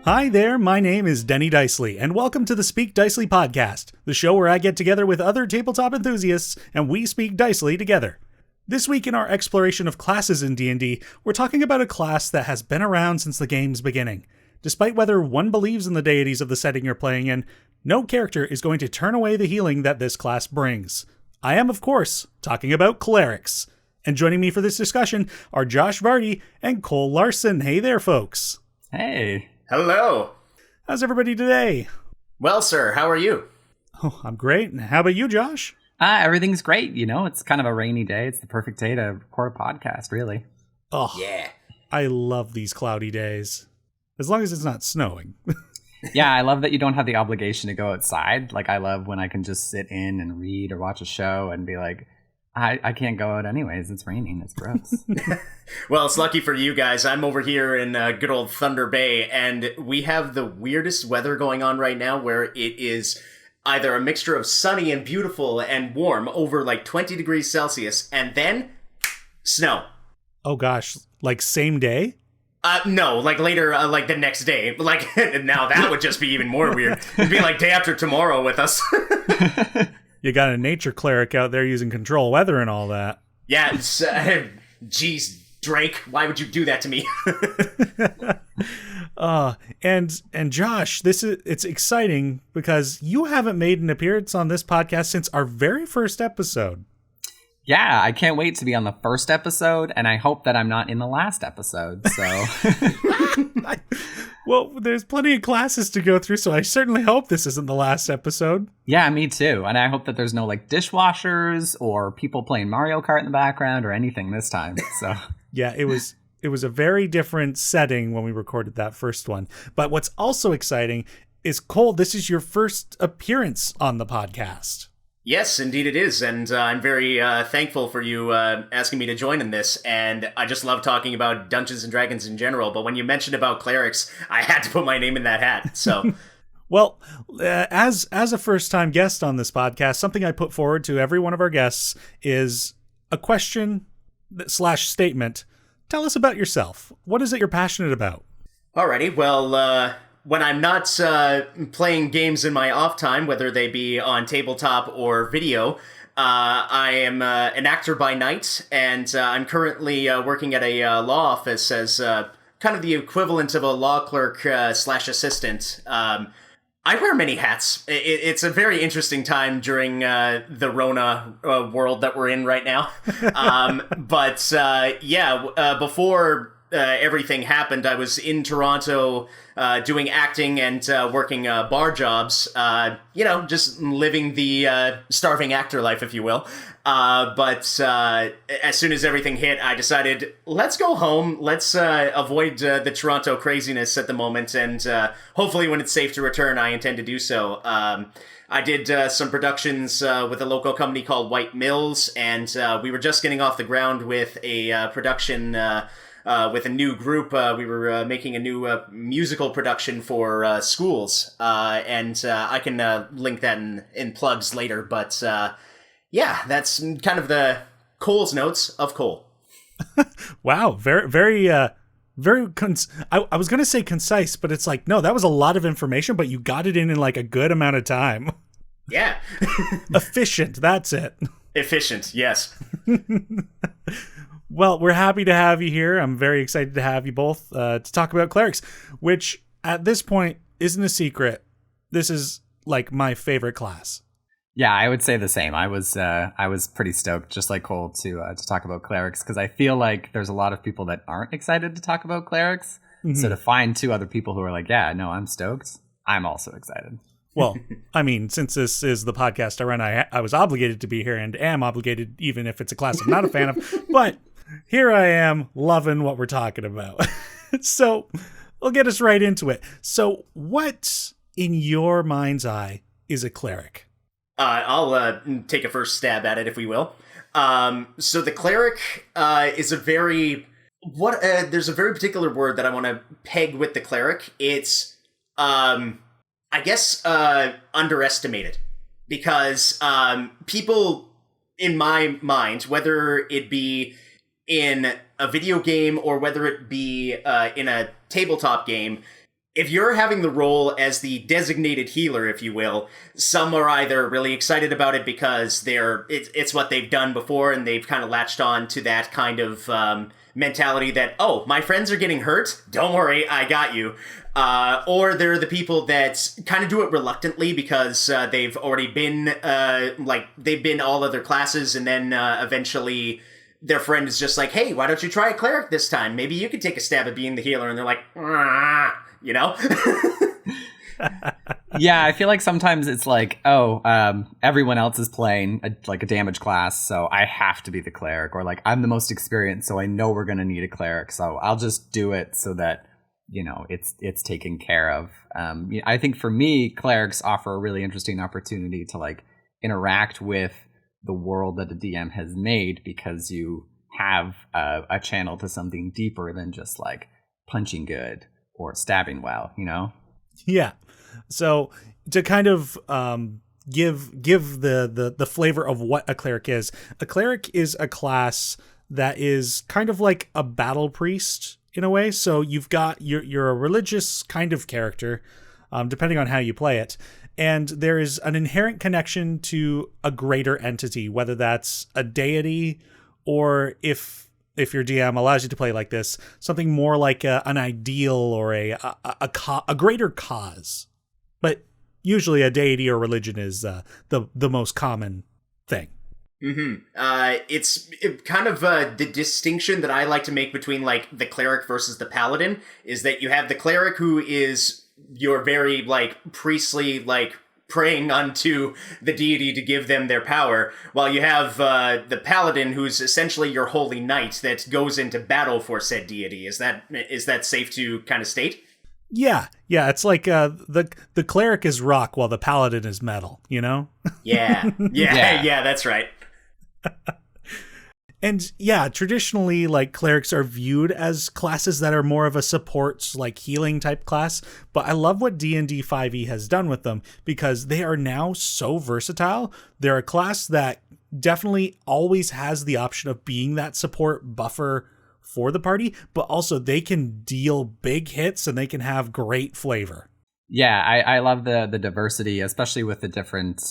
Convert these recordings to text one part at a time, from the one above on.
Hi there, my name is Denny Dicely, and welcome to the Speak Dicely podcast, the show where I get together with other tabletop enthusiasts and we speak Dicely together. This week in our exploration of classes in D&D, we're talking about a class that has been around since the game's beginning. Despite whether one believes in the deities of the setting you're playing in, no character is going to turn away the healing that this class brings. I am, of course, talking about Clerics. And joining me for this discussion are Josh Vardy and Cole Larson. Hey there, folks. Hey. Hello. How's everybody today? Well, sir, how are you? Oh, I'm great. And how about you, Josh? Everything's great. You know, it's kind of a rainy day. It's the perfect day to record a podcast, really. Oh, yeah. I love these cloudy days. As long as it's not snowing. Yeah, I love that you don't have the obligation to go outside. Like, I love when I can just sit in and read or watch a show and be like, I can't go out anyways. It's raining. It's gross. Well, it's lucky for you guys. I'm over here in good old Thunder Bay, and we have the weirdest weather going on right now where it is either a mixture of sunny and beautiful and warm over like 20 degrees Celsius, and then snow. Oh gosh, like same day? No, like later, like the next day. Like, now that would just be even more weird. It'd be like day after tomorrow with us. You got a nature cleric out there using control weather and all that. Yeah, geez, Drake, why would you do that to me? And Josh, it's exciting because you haven't made an appearance on this podcast since our very first episode. Yeah, I can't wait to be on the first episode, and I hope that I'm not in the last episode, so... Well, there's plenty of classes to go through, so I certainly hope this isn't the last episode. Yeah, me too, and I hope that there's no, like, dishwashers or people playing Mario Kart in the background or anything this time, so... Yeah, it was a very different setting when we recorded that first one. But what's also exciting is, Cole, this is your first appearance on the podcast. Yes, indeed it is, and I'm very thankful for you asking me to join in this, and I just love talking about Dungeons & Dragons in general, but when you mentioned about Clerics, I had to put my name in that hat, so... Well, as a first-time guest on this podcast, something I put forward to every one of our guests is a question / statement. Tell us about yourself. What is it you're passionate about? Alrighty, well, when I'm not playing games in my off time, whether they be on tabletop or video, I am an actor by night, and I'm currently working at a law office as kind of the equivalent of a law clerk / assistant. I wear many hats. It's a very interesting time during the Rona world that we're in right now. Before everything happened, I was in Toronto doing acting and working bar jobs, just living the starving actor life, if you will. But as soon as everything hit, I decided, let's go home. Let's avoid the Toronto craziness at the moment. And hopefully when it's safe to return, I intend to do so. I did some productions with a local company called White Mills, and we were just getting off the ground with a production with a new group. We were making a new musical production for schools, and I can link that in plugs later, but yeah, that's kind of the Cole's notes of Cole. Wow, very I was going to say concise, but it's like, no, that was a lot of information, but you got it in like a good amount of time. Yeah. Efficient, that's it. Efficient, yes. Well, we're happy to have you here. I'm very excited to have you both to talk about Clerics, which at this point isn't a secret. This is like my favorite class. Yeah, I would say the same. I was pretty stoked, just like Cole, to talk about Clerics, because I feel like there's a lot of people that aren't excited to talk about Clerics. Mm-hmm. So to find two other people who are like, yeah, no, I'm stoked, I'm also excited. Well, I mean, since this is the podcast I run, I was obligated to be here and am obligated even if it's a class I'm not a fan of. But here I am loving what we're talking about. So we'll get us right into it. So what, in your mind's eye, is a cleric? I'll take a first stab at it, if we will. So the cleric is a very... there's a very particular word that I want to peg with the cleric. It's, I guess, underestimated. Because people, in my mind, whether it be in a video game or whether it be in a tabletop game, if you're having the role as the designated healer, if you will, some are either really excited about it because it's what they've done before and they've kind of latched on to that kind of mentality that, oh, my friends are getting hurt, don't worry, I got you. Or they're the people that kind of do it reluctantly because they've already been, they've been all other classes, and then eventually their friend is just like, hey, why don't you try a cleric this time? Maybe you could take a stab at being the healer. And they're like, you know? Yeah, I feel like sometimes it's like, everyone else is playing a damage class, so I have to be the cleric. Or like, I'm the most experienced, so I know we're going to need a cleric, so I'll just do it so that, it's taken care of. I think for me, clerics offer a really interesting opportunity to like interact with the world that a DM has made, because you have a channel to something deeper than just like punching good or stabbing well, Yeah. So to kind of give the flavor of what a cleric is a class that is kind of like a battle priest in a way. So you've got you're a religious kind of character, depending on how you play it. And there is an inherent connection to a greater entity, whether that's a deity or if your DM allows you to play like this, something more like an ideal or a greater cause. But usually a deity or religion is the most common thing. It's kind of the distinction that I like to make between like the cleric versus the paladin is that you have the cleric who is your very like priestly, like praying unto the deity to give them their power, while you have the paladin who's essentially your holy knight that goes into battle for said deity. Is that safe to kind of state? Yeah, it's like the cleric is rock while the paladin is metal, Yeah, that's right. And yeah, traditionally, like, clerics are viewed as classes that are more of a support, like, healing type class. But I love what D&D 5e has done with them, because they are now so versatile. They're a class that definitely always has the option of being that support buffer for the party, but also they can deal big hits and they can have great flavor. Yeah, I love the diversity, especially with the different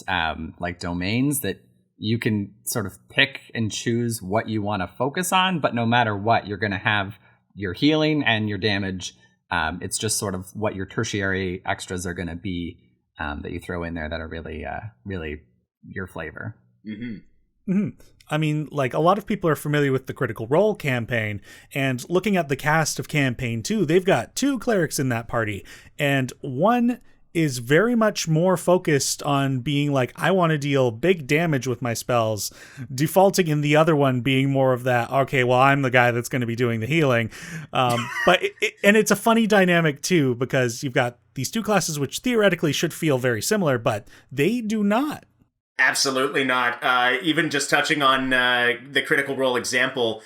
domains that you can sort of pick and choose what you want to focus on, but no matter what, you're going to have your healing and your damage. It's just sort of what your tertiary extras are going to be that you throw in there that are really, really your flavor. Mm-hmm. Mm-hmm. I mean, like, a lot of people are familiar with the Critical Role campaign, and looking at the cast of Campaign 2, they've got 2 clerics in that party, and one is very much more focused on being like, I want to deal big damage with my spells, defaulting in the other one being more of that, okay, well, I'm the guy that's going to be doing the healing. But it's a funny dynamic too, because you've got these 2 classes which theoretically should feel very similar, but they do not. Absolutely not. Even just touching on the Critical Role example,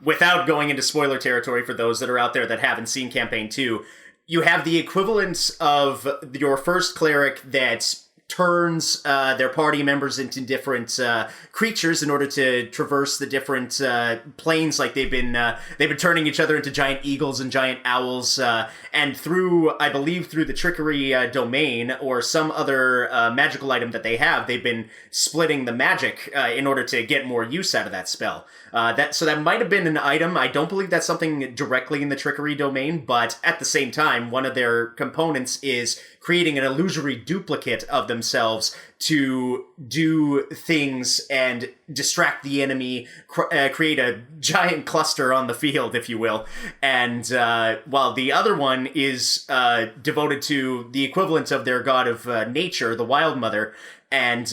without going into spoiler territory for those that are out there that haven't seen Campaign 2, you have the equivalent of your first cleric that turns their party members into different creatures in order to traverse the different planes. Like they've been turning each other into giant eagles and giant owls, and I believe through the trickery domain or some other magical item that they have, they've been splitting the magic in order to get more use out of that spell. That might have been an item. I don't believe that's something directly in the trickery domain, but at the same time, one of their components is creating an illusory duplicate of themselves to do things and distract the enemy, create a giant cluster on the field, if you will. And while the other one is devoted to the equivalent of their god of nature, the Wild Mother, and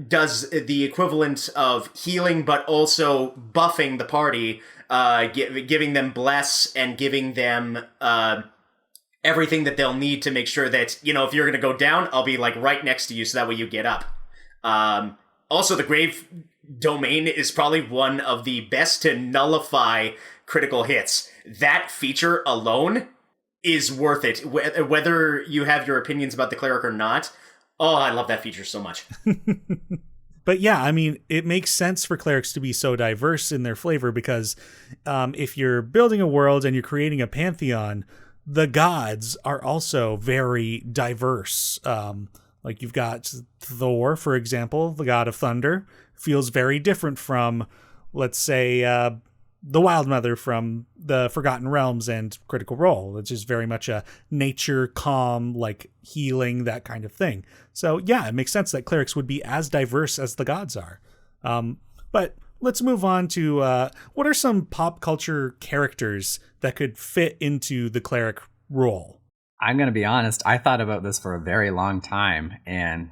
does the equivalent of healing, but also buffing the party, giving them bless and giving them everything that they'll need to make sure that, if you're going to go down, I'll be like right next to you so that way you get up. Also, the grave domain is probably one of the best to nullify critical hits. That feature alone is worth it, whether you have your opinions about the cleric or not. Oh, I love that feature so much. But yeah, I mean, it makes sense for clerics to be so diverse in their flavor, because if you're building a world and you're creating a pantheon, the gods are also very diverse. Like you've got Thor, for example, the god of thunder, feels very different from, let's say, the Wild Mother from the Forgotten Realms and Critical Role. It's just very much a nature, calm, like healing, that kind of thing. So yeah, it makes sense that clerics would be as diverse as the gods are. But let's move on to what are some pop culture characters that could fit into the cleric role? I'm going to be honest. I thought about this for a very long time, and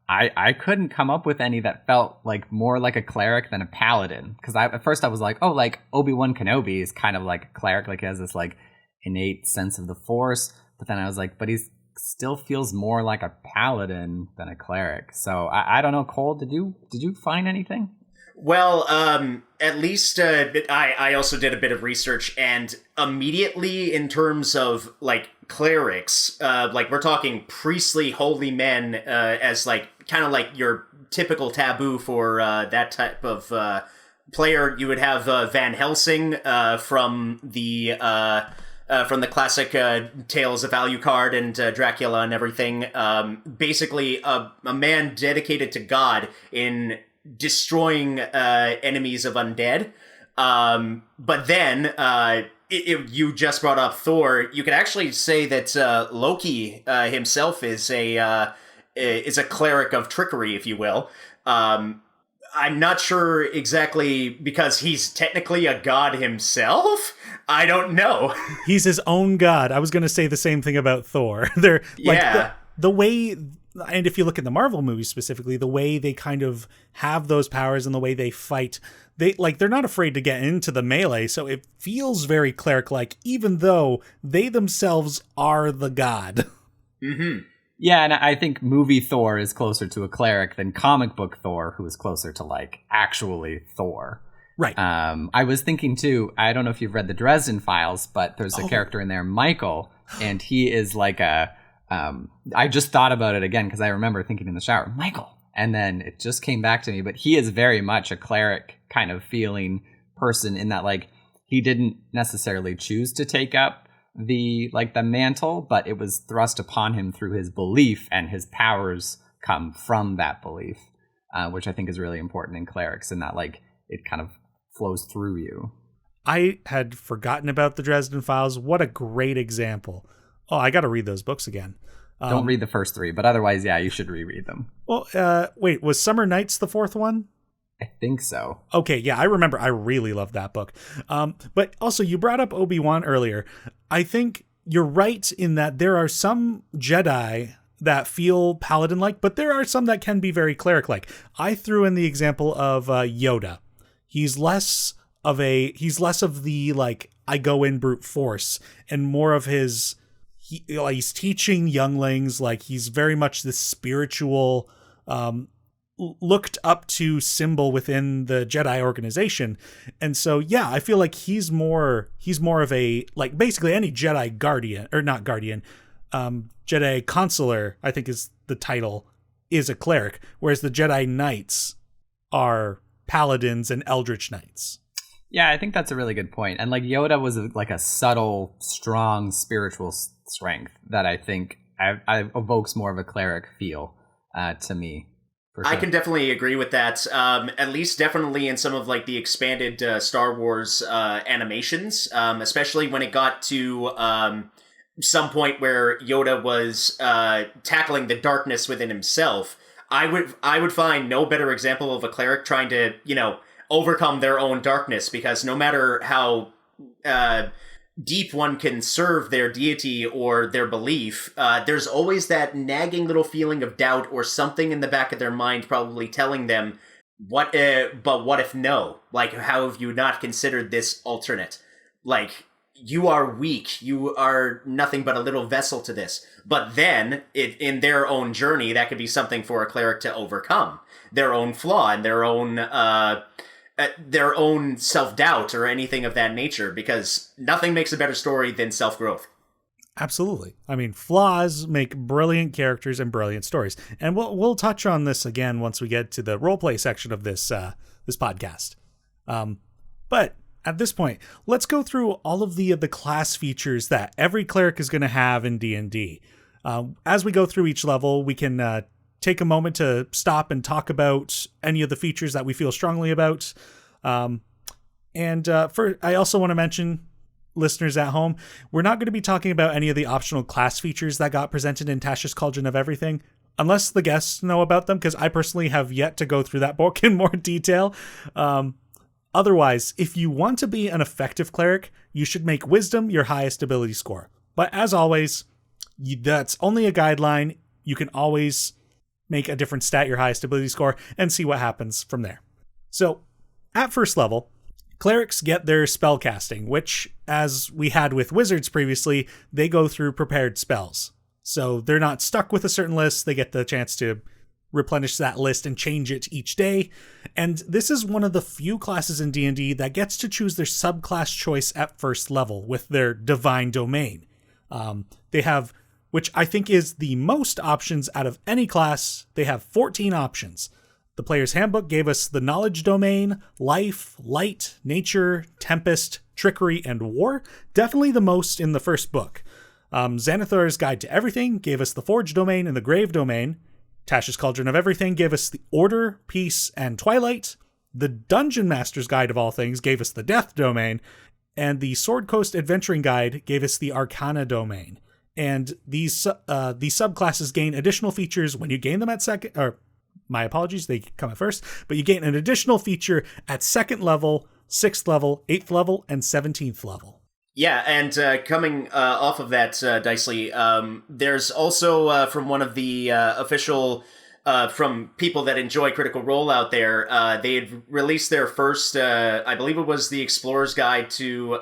I couldn't come up with any that felt like more like a cleric than a paladin. Because at first I was like, oh, like Obi-Wan Kenobi is kind of like a cleric, like he has this like innate sense of the Force. But then I was like, but he still feels more like a paladin than a cleric. So I don't know, Cole. Did you find anything? Well, at least I also did a bit of research, and immediately in terms of like clerics, like we're talking priestly holy men, as like kind of like your typical taboo for that type of player. You would have Van Helsing from the classic Tales of Alucard and Dracula and everything. Basically, a man dedicated to God in destroying enemies of undead. But then you just brought up Thor. You could actually say that Loki himself is a cleric of trickery, if you will. I'm not sure exactly, because he's technically a god himself. I don't know. He's his own god. I was going to say the same thing about Thor. They're like the way. And if you look at the Marvel movies specifically, the way they kind of have those powers and the way they fight, they're not afraid to get into the melee. So it feels very cleric-like, even though they themselves are the god. Mm-hmm. Yeah, and I think movie Thor is closer to a cleric than comic book Thor, who is closer to like actually Thor. Right. I was thinking too, I don't know if you've read the Dresden Files, but there's a character in there, Michael, and he is like I just thought about it again because I remember thinking in the shower, Michael, and then it just came back to me. But he is very much a cleric kind of feeling person in that, like, he didn't necessarily choose to take up the mantle, but it was thrust upon him through his belief, and his powers come from that belief, which I think is really important in clerics, in that like it kind of flows through you. I had forgotten about the Dresden Files. What a great example. Oh, I got to read those books again. Don't read the first three, but otherwise, yeah, you should reread them. Well, wait, was Summer Nights the fourth one? I think so. Okay, yeah, I remember. I really loved that book. But also, you brought up Obi-Wan earlier. I think you're right in that there are some Jedi that feel Paladin-like, but there are some that can be very cleric-like. I threw in the example of Yoda. He's less of the, like, I go in brute force, and more of his... he's teaching younglings, like he's very much this spiritual, looked up to symbol within the Jedi organization. And so, yeah, I feel like he's more of a, like, basically any Jedi guardian, or not guardian, Jedi consular, I think is the title, is a cleric, whereas the Jedi Knights are paladins and eldritch knights. Yeah, I think that's a really good point. And like Yoda was like a subtle, strong spiritual strength that I think I evokes more of a cleric feel to me. For sure. I can definitely agree with that. At least definitely in some of like the expanded Star Wars animations, especially when it got to some point where Yoda was tackling the darkness within himself. I would find no better example of a cleric trying to, overcome their own darkness, because no matter how deep one can serve their deity or their belief, there's always that nagging little feeling of doubt or something in the back of their mind probably telling them, but what if no? Like, how have you not considered this alternate? Like, you are weak. You are nothing but a little vessel to this. But then, in their own journey, that could be something for a cleric to overcome. Their own flaw and their own self-doubt or anything of that nature, because nothing makes a better story than self-growth. Absolutely. I mean, flaws make brilliant characters and brilliant stories. And we'll touch on this again once we get to the roleplay section of this podcast. But at this point, let's go through all of the class features that every cleric is going to have in D&D. As we go through each level, we can take a moment to stop and talk about any of the features that we feel strongly about. I also want to mention, listeners at home, we're not going to be talking about any of the optional class features that got presented in Tasha's Cauldron of Everything, unless the guests know about them, because I personally have yet to go through that book in more detail. Otherwise, if you want to be an effective cleric, you should make Wisdom your highest ability score. But as always, that's only a guideline. You can always make a different stat your highest ability score and see what happens from there. So, at first level, clerics get their spell casting, which, as we had with wizards previously, they go through prepared spells. So they're not stuck with a certain list. They get the chance to replenish that list and change it each day. And this is one of the few classes in D&D that gets to choose their subclass choice at first level with their divine domain. They have, which I think is the most options out of any class. They have 14 options. The Player's Handbook gave us the Knowledge Domain, Life, Light, Nature, Tempest, Trickery, and War. Definitely the most in the first book. Xanathar's Guide to Everything gave us the Forge Domain and the Grave Domain. Tasha's Cauldron of Everything gave us the Order, Peace, and Twilight. The Dungeon Master's Guide of All Things gave us the Death Domain. And the Sword Coast Adventuring Guide gave us the Arcana Domain. And these subclasses gain additional features when you gain them at second, or my apologies, they come at first, but you gain an additional feature at 2nd level, 6th level, 8th level, and 17th level. Yeah, and coming off of that, Dicely, there's also from one of the official, from people that enjoy Critical Role out there, they had released their first, I believe it was the Explorer's Guide to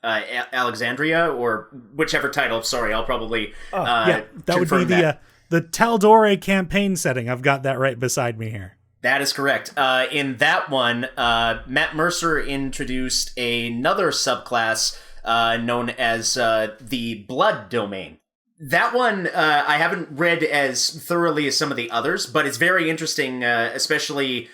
Alexandria, or whichever title. Sorry, I'll probably that would be the Taldore campaign setting. I've got that right beside me here. That is correct. In that one, Matt Mercer introduced another subclass known as the Blood Domain. That one I haven't read as thoroughly as some of the others, but it's very interesting, especially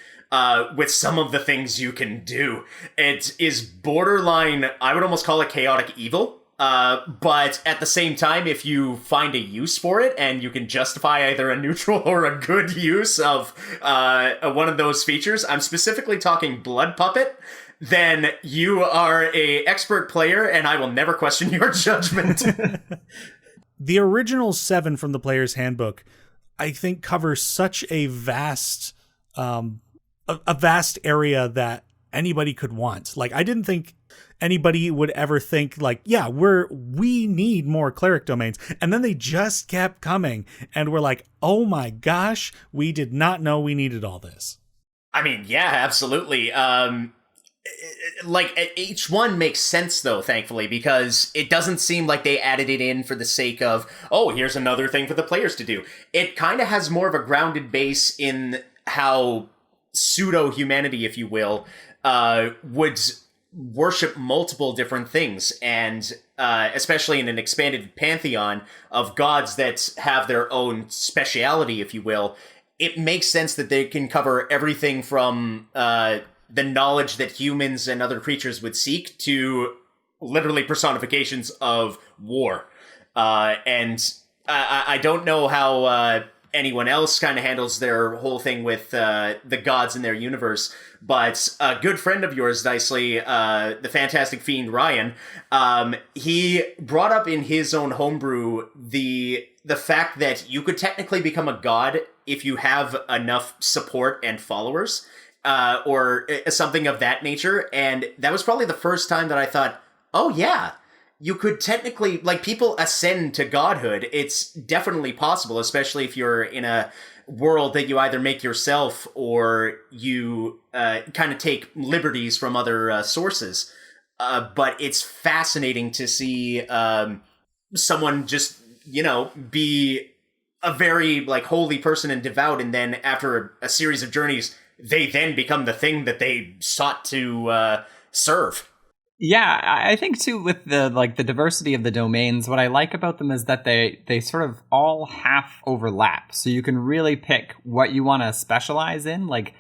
with some of the things you can do. It is borderline, I would almost call it chaotic evil. But at the same time, if you find a use for it and you can justify either a neutral or a good use of one of those features, I'm specifically talking Blood Puppet, then you are a expert player and I will never question your judgment. The original 7 from the Player's Handbook, I think, covers such a vast area that anybody could want. Like, I didn't think anybody would ever think like, yeah, we need more cleric domains. And then they just kept coming and we're like, oh my gosh, we did not know we needed all this. I mean, yeah, absolutely. Like, each one makes sense though, thankfully, because it doesn't seem like they added it in for the sake of, oh, here's another thing for the players to do. It kind of has more of a grounded base in how pseudo-humanity, if you will, would worship multiple different things, and especially in an expanded pantheon of gods that have their own speciality, if you will, it makes sense that they can cover everything from the knowledge that humans and other creatures would seek to literally personifications of war. And I don't know how anyone else kind of handles their whole thing with the gods in their universe, but a good friend of yours, Dicely, the Fantastic Fiend Ryan, he brought up in his own homebrew the fact that you could technically become a god if you have enough support and followers, or something of that nature. And that was probably the first time that I thought, oh yeah, you could technically, like, people ascend to godhood. It's definitely possible, especially if you're in a world that you either make yourself or you kind of take liberties from other sources. But it's fascinating to see someone just, be a very, like, holy person and devout, and then after a series of journeys, they then become the thing that they sought to serve. Yeah, I think too, with the diversity of the domains, what I like about them is that they sort of all half overlap. So you can really pick what you want to specialize in. Like,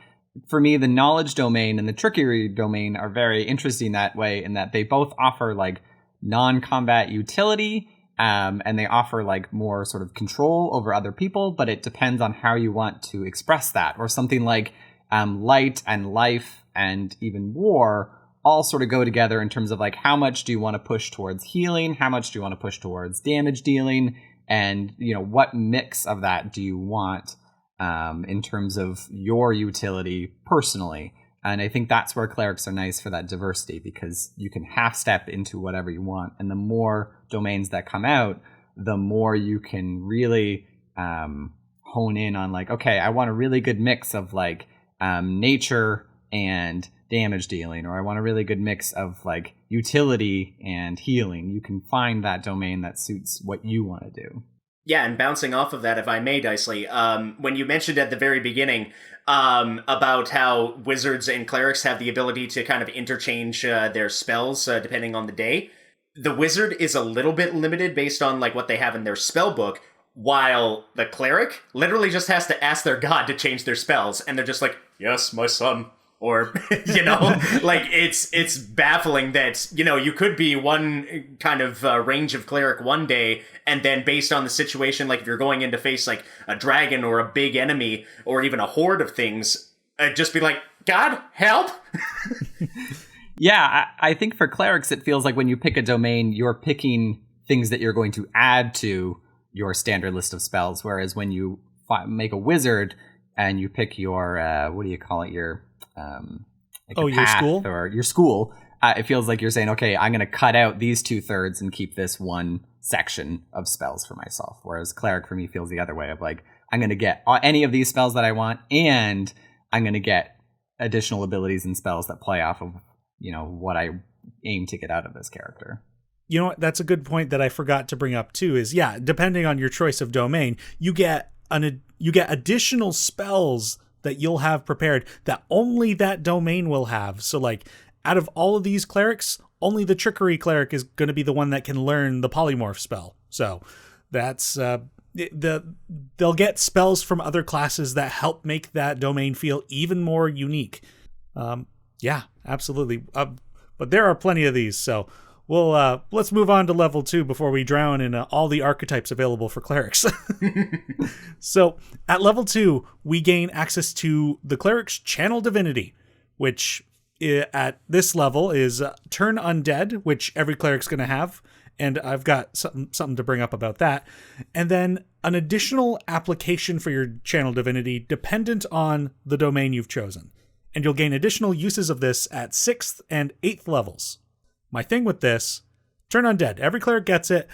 for me, the knowledge domain and the trickery domain are very interesting that way, in that they both offer like non-combat utility, and they offer like more sort of control over other people, but it depends on how you want to express that. Or something like light and life and even war all sort of go together in terms of like, how much do you want to push towards healing? How much do you want to push towards damage dealing? And, you know, what mix of that do you want in terms of your utility personally? And I think that's where clerics are nice for that diversity, because you can half step into whatever you want. And the more domains that come out, the more you can really hone in on like, okay, I want a really good mix of like nature and damage dealing, or I want a really good mix of like utility and healing. You can find that domain that suits what you want to do. Yeah, and bouncing off of that, if I may, Dicely, when you mentioned at the very beginning about how wizards and clerics have the ability to kind of interchange their spells depending on the day, the wizard is a little bit limited based on like what they have in their spell book, while the cleric literally just has to ask their god to change their spells, and they're just like, yes, my son. Or, you know, like it's baffling that, you know, you could be one kind of range of cleric one day, and then based on the situation, like if you're going in to face like a dragon or a big enemy or even a horde of things, just be like, God, help! Yeah, I think for clerics, it feels like when you pick a domain, you're picking things that you're going to add to your standard list of spells. Whereas when you make a wizard and you pick your, what do you call it, your... like your school? Or your school, it feels like you're saying, okay, I'm going to cut out these 2/3 and keep this one section of spells for myself. Whereas cleric for me feels the other way of like, I'm going to get any of these spells that I want, and I'm going to get additional abilities and spells that play off of, you know, what I aim to get out of this character. You know what? That's a good point that I forgot to bring up too, is yeah, depending on your choice of domain, you get additional spells that you'll have prepared that only that domain will have. So like out of all of these clerics, only the trickery cleric is going to be the one that can learn the polymorph spell. So that's they'll get spells from other classes that help make that domain feel even more unique. Yeah, absolutely. But there are plenty of these. So we'll let's move on to level 2 before we drown in all the archetypes available for clerics. So at level 2, we gain access to the cleric's channel divinity, which at this level is turn undead, which every cleric's going to have. And I've got something to bring up about that. And then an additional application for your channel divinity dependent on the domain you've chosen. And you'll gain additional uses of this at 6th and 8th levels. My thing with this, turn undead. Every cleric gets it.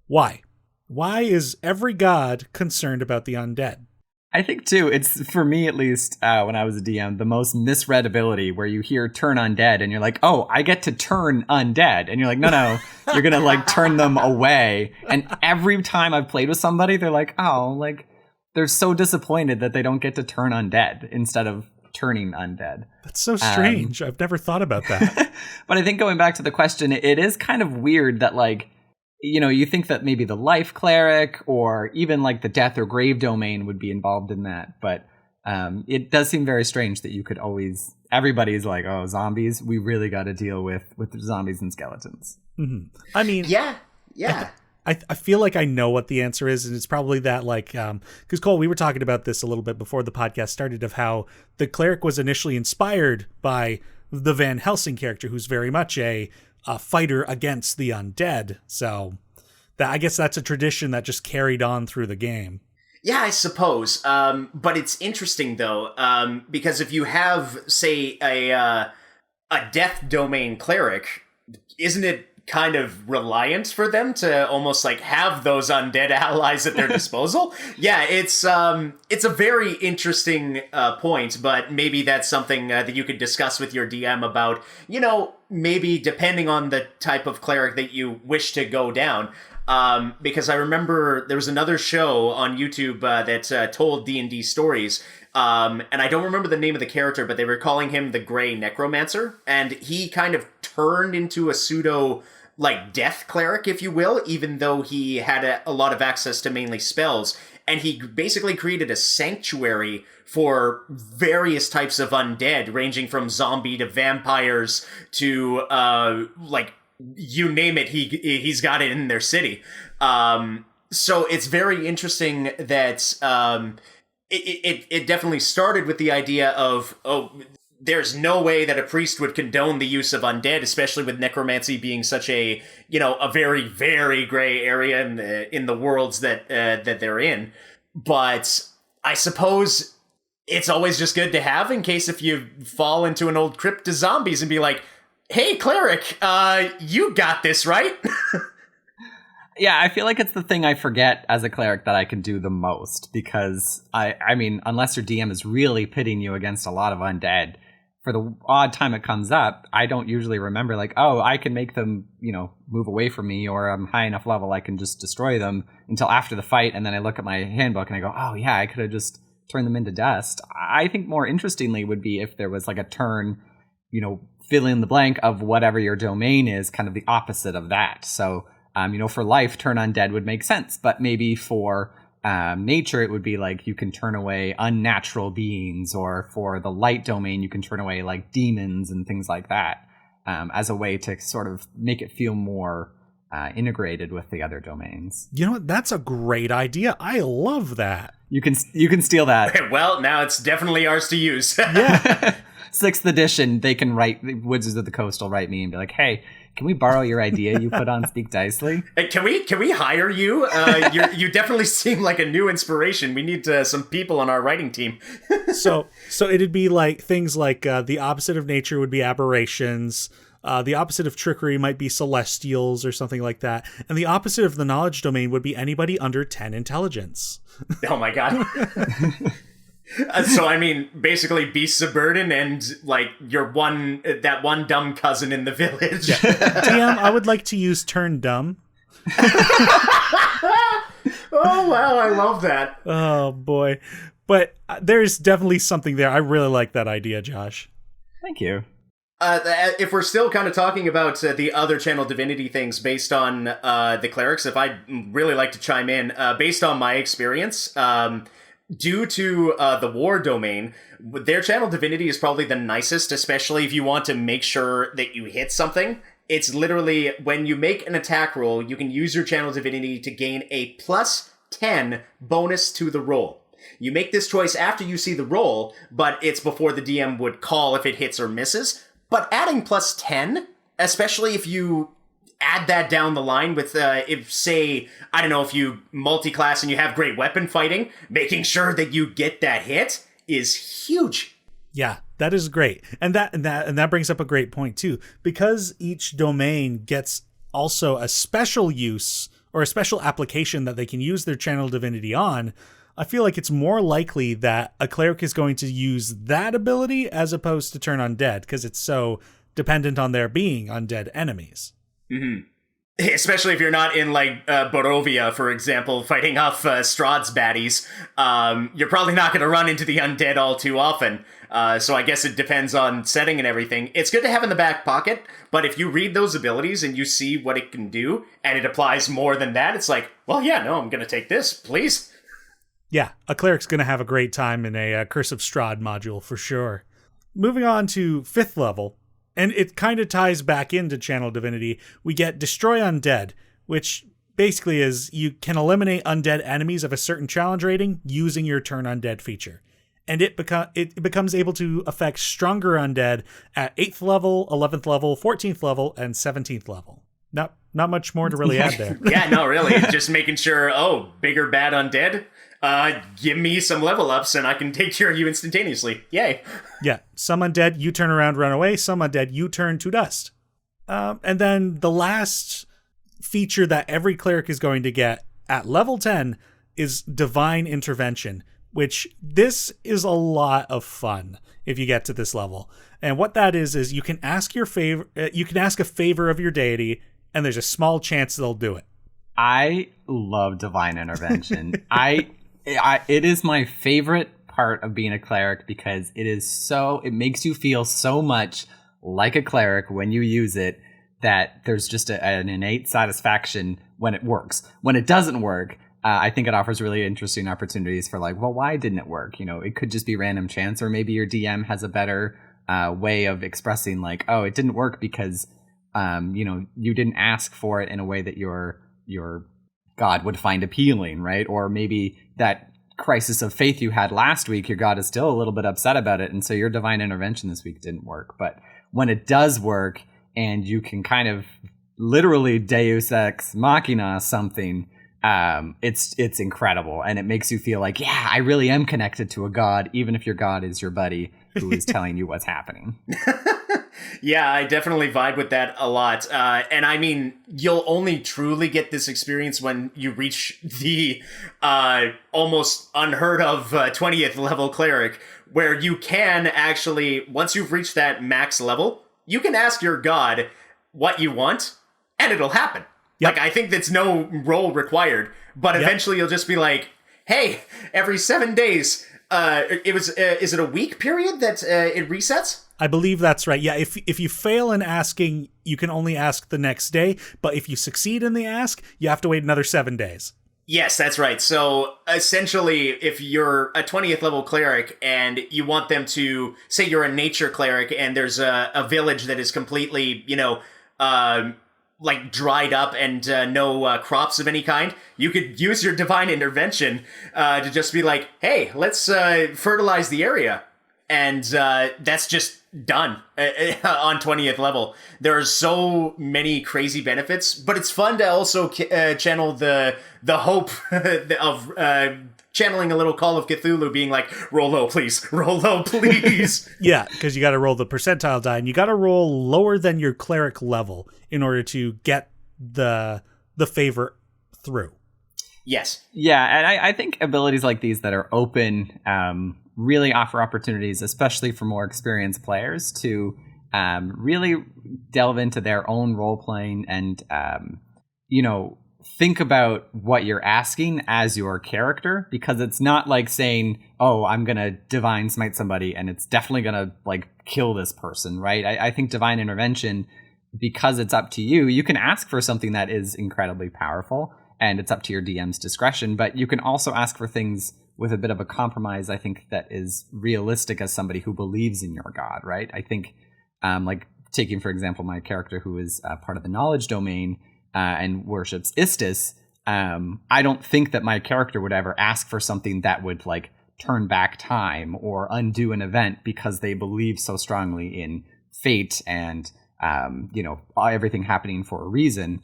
Why? Why is every god concerned about the undead? I think, too, it's, for me at least, when I was a DM, the most misread ability where you hear turn undead and you're like, oh, I get to turn undead. And you're like, no, you're going to, like, turn them away. And every time I've played with somebody, they're like, oh, like, they're so disappointed that they don't get to turn undead instead of turning undead. That's so strange. I've never thought about that. But I think going back to the question, it is kind of weird that, like, you know, you think that maybe the life cleric or even like the death or grave domain would be involved in that. But it does seem very strange that you could always, everybody's like, oh, zombies, we really got to deal with zombies and skeletons. Mm-hmm. I mean, yeah. I feel like I know what the answer is, and it's probably that, like, because Cole, we were talking about this a little bit before the podcast started, of how the cleric was initially inspired by the Van Helsing character, who's very much a fighter against the undead. So I guess that's a tradition that just carried on through the game. Yeah, I suppose. But it's interesting, though, because if you have, say, a death domain cleric, isn't it kind of reliant for them to almost like have those undead allies at their disposal? Yeah, it's a very interesting point, but maybe that's something that you could discuss with your DM about, you know, maybe depending on the type of cleric that you wish to go down. Because I remember there was another show on YouTube that told D&D stories, and I don't remember the name of the character, but they were calling him the Grey Necromancer, and he kind of turned into a pseudo, like, death cleric, if you will, even though he had a lot of access to mainly spells. and he basically created a sanctuary for various types of undead, ranging from zombie to vampires to like you name it, he's got it in their city. So it's very interesting that it definitely started with the idea of, there's no way that a priest would condone the use of undead, especially with necromancy being such a, a very, very gray area in the worlds that they're in. But I suppose it's always just good to have in case if you fall into an old crypt to zombies and be like, hey, cleric, you got this, right? Yeah, I feel like it's the thing I forget as a cleric that I can do the most, because I mean, unless your DM is really pitting you against a lot of undead, for the odd time it comes up, I don't usually remember like, oh, I can make them, move away from me, or I'm high enough level I can just destroy them until after the fight, and then I look at my handbook and I go, oh yeah, I could have just turned them into dust. I think more interestingly would be if there was like a turn, fill in the blank of whatever your domain is, kind of the opposite of that. So for life, turn undead would make sense, but maybe for nature, it would be like you can turn away unnatural beings, or for the light domain, you can turn away like demons and things like that, as a way to sort of make it feel more integrated with the other domains. You know what? That's a great idea. I love that. You can steal that. Well, now it's definitely ours to use. Yeah. 6th edition, they can write, Wizards of the Coast will write me and be like, hey, can we borrow your idea you put on Speak Dicely? Hey, can we hire you? You definitely seem like a new inspiration. We need some people on our writing team. So it'd be like things like the opposite of nature would be aberrations. The opposite of trickery might be celestials or something like that. And the opposite of the knowledge domain would be anybody under 10 intelligence. Oh my god. So I mean, basically beasts of burden and like that one dumb cousin in the village. Yeah. DM, I would like to use turn dumb. Oh wow, I love that. Oh boy. But there's definitely something there. I really like that idea, Josh. Thank you. If we're still kind of talking about the other channel divinity things based on the clerics, if I'd really like to chime in, based on my experience, due to the war domain, their channel divinity is probably the nicest, especially if you want to make sure that you hit something. It's literally, when you make an attack roll, you can use your channel divinity to gain a +10 bonus to the roll. You make this choice after you see the roll, but it's before the DM would call if it hits or misses. But adding +10, especially if you add that down the line with, if, say, I don't know, if you multi-class and you have great weapon fighting, making sure that you get that hit is huge. Yeah, that is great. And that brings up a great point too, because each domain gets also a special use or a special application that they can use their channel divinity on. I feel like it's more likely that a cleric is going to use that ability as opposed to turn undead, because it's so dependent on there being undead enemies. Mm-hmm. Especially if you're not in, like, Borovia, for example, fighting off Strahd's baddies. You're probably not going to run into the undead all too often. So I guess it depends on setting and everything. It's good to have in the back pocket, but if you read those abilities and you see what it can do, and it applies more than that, it's like, well, yeah, no, I'm going to take this, please. Yeah, a cleric's going to have a great time in a Curse of Strahd module, for sure. Moving on to 5th level. And it kind of ties back into channel divinity. We get Destroy Undead, which basically is you can eliminate undead enemies of a certain challenge rating using your Turn Undead feature. And it becomes able to affect stronger undead at 8th level, 11th level, 14th level, and 17th level. Not much more to really add there. Yeah, no, really. Just making sure, bigger bad undead? Give me some level ups and I can take care of you instantaneously. Yay. Yeah. Some undead, you turn around, run away. Some undead, you turn to dust. And then the last feature that every cleric is going to get at level 10 is Divine Intervention, which this is a lot of fun if you get to this level. And what that is you can ask a favor of your deity, and there's a small chance they'll do it. I love Divine Intervention. It is my favorite part of being a cleric, because it makes you feel so much like a cleric when you use it, that there's just an innate satisfaction when it works. When it doesn't work, I think it offers really interesting opportunities for like, well, why didn't it work? It could just be random chance, or maybe your DM has a better way of expressing like, oh, it didn't work because, you didn't ask for it in a way that your God would find appealing, right? Or maybe that crisis of faith you had last week, your God is still a little bit upset about it, and so your divine intervention this week didn't work. But when it does work, and you can kind of literally Deus Ex Machina something, it's incredible, and it makes you feel like, yeah, I really am connected to a God, even if your God is your buddy who is telling you what's happening. Yeah, I definitely vibe with that a lot. And I mean, you'll only truly get this experience when you reach the almost unheard of 20th level cleric, where you can actually, once you've reached that max level, you can ask your God what you want, and it'll happen. Yep. Like, I think that's no roll required, but eventually you'll just be like, hey, every 7 days, is it a week period that it resets? I believe that's right. Yeah, if you fail in asking, you can only ask the next day, but if you succeed in the ask, you have to wait another 7 days. Yes, that's right. So essentially, if you're a 20th level cleric and you want them to, say you're a nature cleric and there's a village that is completely, like dried up and no crops of any kind, you could use your divine intervention to just be like, hey, let's fertilize the area. And that's just done on 20th level. There are so many crazy benefits, but it's fun to also channel the hope of channeling a little Call of Cthulhu, being like, roll low, please. Roll low, please. Yeah, because you got to roll the percentile die, and you got to roll lower than your cleric level in order to get the favor through. Yes. Yeah, and I think abilities like these that are open really offer opportunities, especially for more experienced players, to really delve into their own role-playing and, think about what you're asking as your character, because it's not like saying, oh, I'm going to divine smite somebody and it's definitely going to like kill this person, right? I think divine intervention, because it's up to you, you can ask for something that is incredibly powerful and it's up to your DM's discretion, but you can also ask for things with a bit of a compromise, I think, that is realistic as somebody who believes in your God, right? I think, like taking, for example, my character who is part of the knowledge domain and worships Istis, I don't think that my character would ever ask for something that would like turn back time or undo an event, because they believe so strongly in fate and, everything happening for a reason.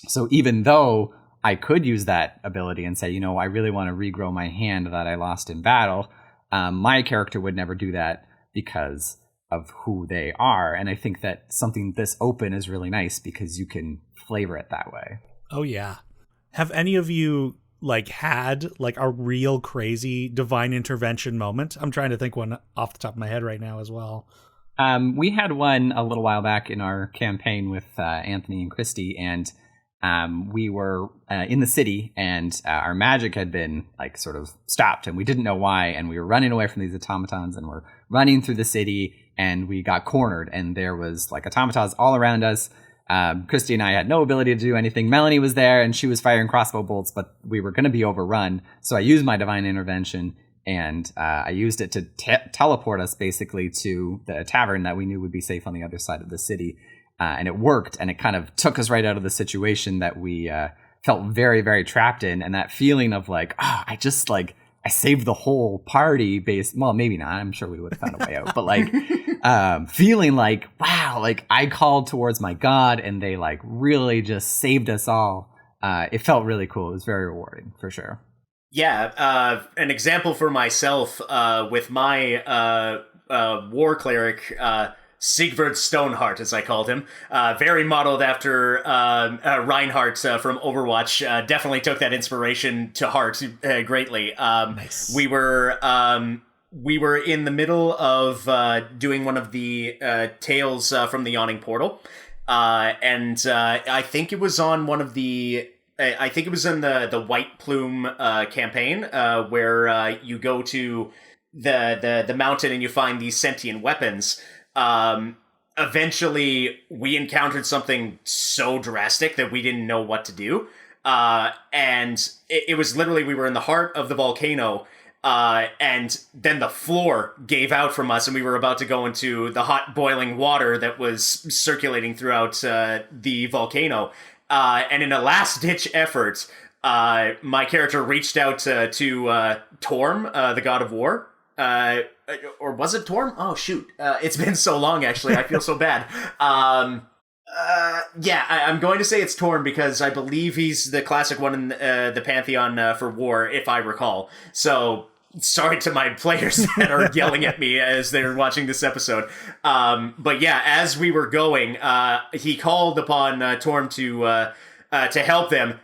So even though I could use that ability and say, I really want to regrow my hand that I lost in battle, my character would never do that because of who they are. And I think that something this open is really nice because you can flavor it that way. Oh, yeah. Have any of you had a real crazy divine intervention moment? I'm trying to think one off the top of my head right now as well. We had one a little while back in our campaign with Anthony and Christy, and we were in the city, and our magic had been sort of stopped, and we didn't know why, and we were running away from these automatons, and we're running through the city, and we got cornered, and there was automatons all around us. Christy and I had no ability to do anything. Melanie was there, and she was firing crossbow bolts, but we were going to be overrun, so I used my divine intervention, and I used it to teleport us basically to the tavern that we knew would be safe on the other side of the city. And it worked, and it kind of took us right out of the situation that we felt very, very trapped in. And that feeling of I saved the whole party well, maybe not. I'm sure we would have found a way out. But feeling wow, I called towards my God and they really just saved us all. It felt really cool. It was very rewarding for sure. Yeah. An example for myself with my war cleric, Sigvard Stoneheart, as I called him, very modeled after Reinhardt from Overwatch. Definitely took that inspiration to heart greatly. Nice. We were in the middle of doing one of the tales from the Yawning Portal, and I think it was on one of the. I think it was in the White Plume campaign where you go to the mountain and you find these sentient weapons. Eventually we encountered something so drastic that we didn't know what to do. And it was literally, we were in the heart of the volcano, and then the floor gave out from us, and we were about to go into the hot boiling water that was circulating throughout the volcano. And in a last-ditch effort, my character reached out to Torm, the god of war. Or was it Torm? Oh, shoot. It's been so long, actually. I feel so bad. I'm going to say it's Torm because I believe he's the classic one in the Pantheon for war, if I recall. So, sorry to my players that are yelling at me as they're watching this episode. But yeah, as we were going, he called upon Torm to help them,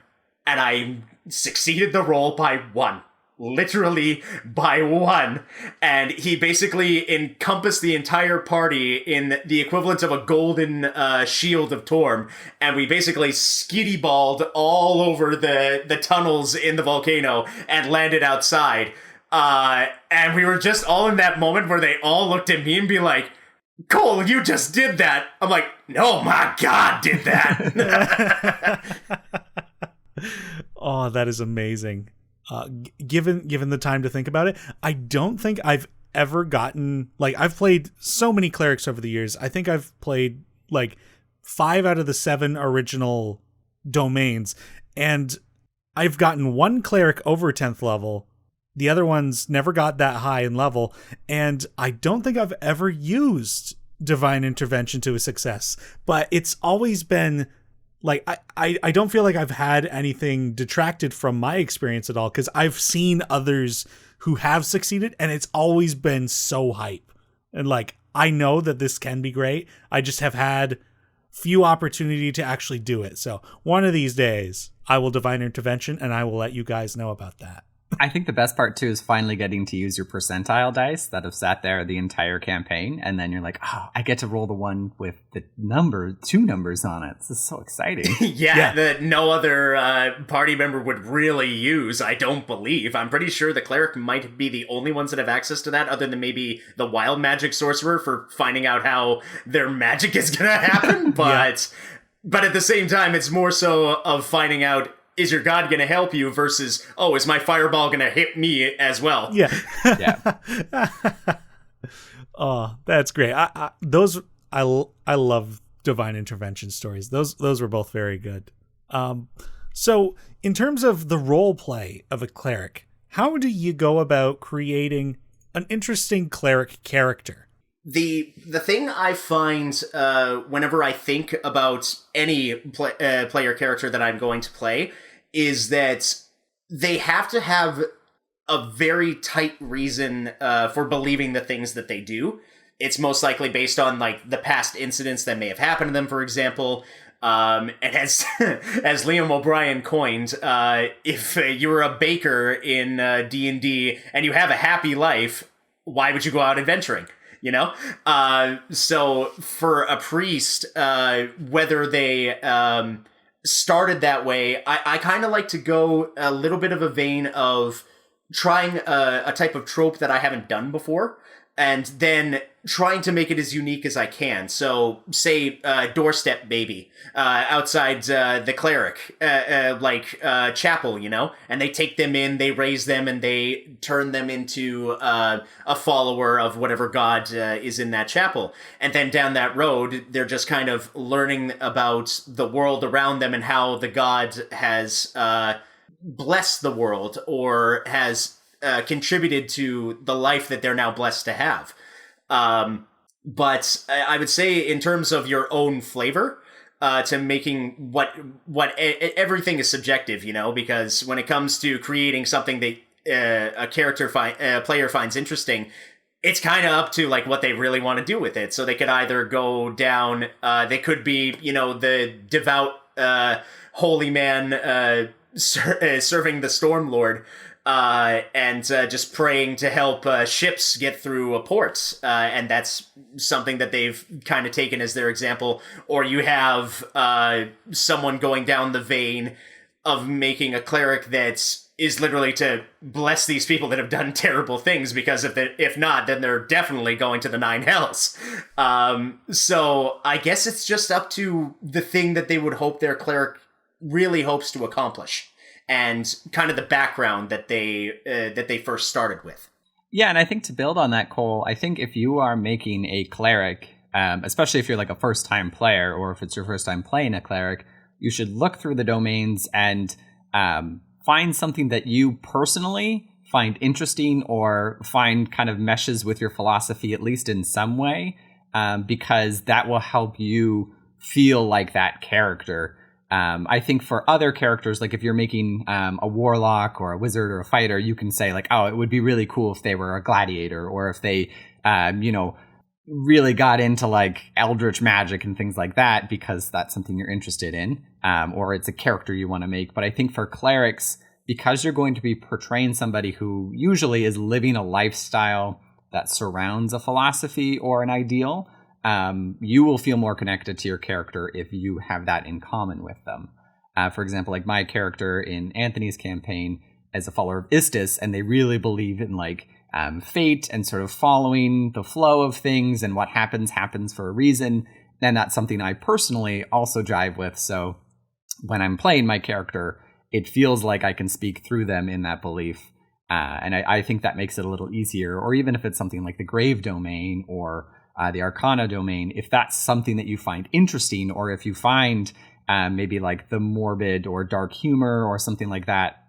and I succeeded the roll by 1. Literally by 1. And he basically encompassed the entire party in the equivalent of a golden shield of Torm. And we basically skitty-balled all over the tunnels in the volcano and landed outside. And we were just all in that moment where they all looked at me and be like, Cole, you just did that. I'm like, no, my God did that. Oh, that is amazing. Given the time to think about it, I don't think I've ever gotten, like, I've played so many clerics over the years. I think I've played like 5 out of the 7 original domains, and I've gotten 1 cleric over 10th level. The other ones never got that high in level, and I don't think I've ever used divine intervention to a success, but it's always been like, I don't feel like I've had anything detracted from my experience at all, because I've seen others who have succeeded, and it's always been so hype. And like, I know that this can be great. I just have had few opportunity to actually do it. So one of these days, I will divine intervention, and I will let you guys know about that. I think the best part, too, is finally getting to use your percentile dice that have sat there the entire campaign. And then you're like, oh, I get to roll the one with the 2 numbers on it. This is so exciting. Yeah, that no other party member would really use, I don't believe. I'm pretty sure the cleric might be the only ones that have access to that, other than maybe the wild magic sorcerer for finding out how their magic is going to happen. But at the same time, it's more so of finding out, is your god going to help you versus, oh, is my fireball going to hit me as well? Yeah. Yeah. Oh, that's great. I love divine intervention stories. Those were both very good. So in terms of the role play of a cleric, how do you go about creating an interesting cleric character? The thing I find whenever I think about any player character that I'm going to play is that they have to have a very tight reason for believing the things that they do. It's most likely based on like the past incidents that may have happened to them, for example. And as Liam O'Brien coined, if you were a baker in D&D and you have a happy life, why would you go out adventuring? You know? So for a priest, whether they started that way, I kind of like to go a little bit of a vein of trying a type of trope that I haven't done before, and then trying to make it as unique as I can. So, say, doorstep baby outside the cleric, chapel, you know? And they take them in, they raise them, and they turn them into a follower of whatever god is in that chapel. And then down that road, they're just kind of learning about the world around them and how the god has blessed the world or has contributed to the life that they're now blessed to have. But I would say in terms of your own flavor, to making what everything is subjective, you know, because when it comes to creating something that a player finds interesting, it's kind of up to like what they really want to do with it. So they could either go down, they could be, you know, the devout holy man serving the Stormlord, and just praying to help ships get through ports. And that's something that they've kind of taken as their example. Or you have someone going down the vein of making a cleric that is literally to bless these people that have done terrible things, because if not, then they're definitely going to the 9 hells. So I guess it's just up to the thing that they would hope their cleric really hopes to accomplish, and kind of the background that they first started with. Yeah, and I think to build on that, Cole, I think if you are making a cleric, especially if you're like a first-time player, or if it's your first time playing a cleric, you should look through the domains and find something that you personally find interesting or find kind of meshes with your philosophy, at least in some way, because that will help you feel like that character. I think for other characters, like if you're making a warlock or a wizard or a fighter, you can say like, oh, it would be really cool if they were a gladiator, or if they, really got into like eldritch magic and things like that, because that's something you're interested in, or it's a character you want to make. But I think for clerics, because you're going to be portraying somebody who usually is living a lifestyle that surrounds a philosophy or an ideal, you will feel more connected to your character if you have that in common with them. For example, like my character in Anthony's campaign is a follower of Istis, and they really believe in like fate and sort of following the flow of things, and what happens for a reason. And that's something I personally also jive with. So when I'm playing my character, it feels like I can speak through them in that belief. And I think that makes it a little easier. Or even if it's something like the Grave domain or the Arcana domain, if that's something that you find interesting, or if you find maybe like the morbid or dark humor or something like that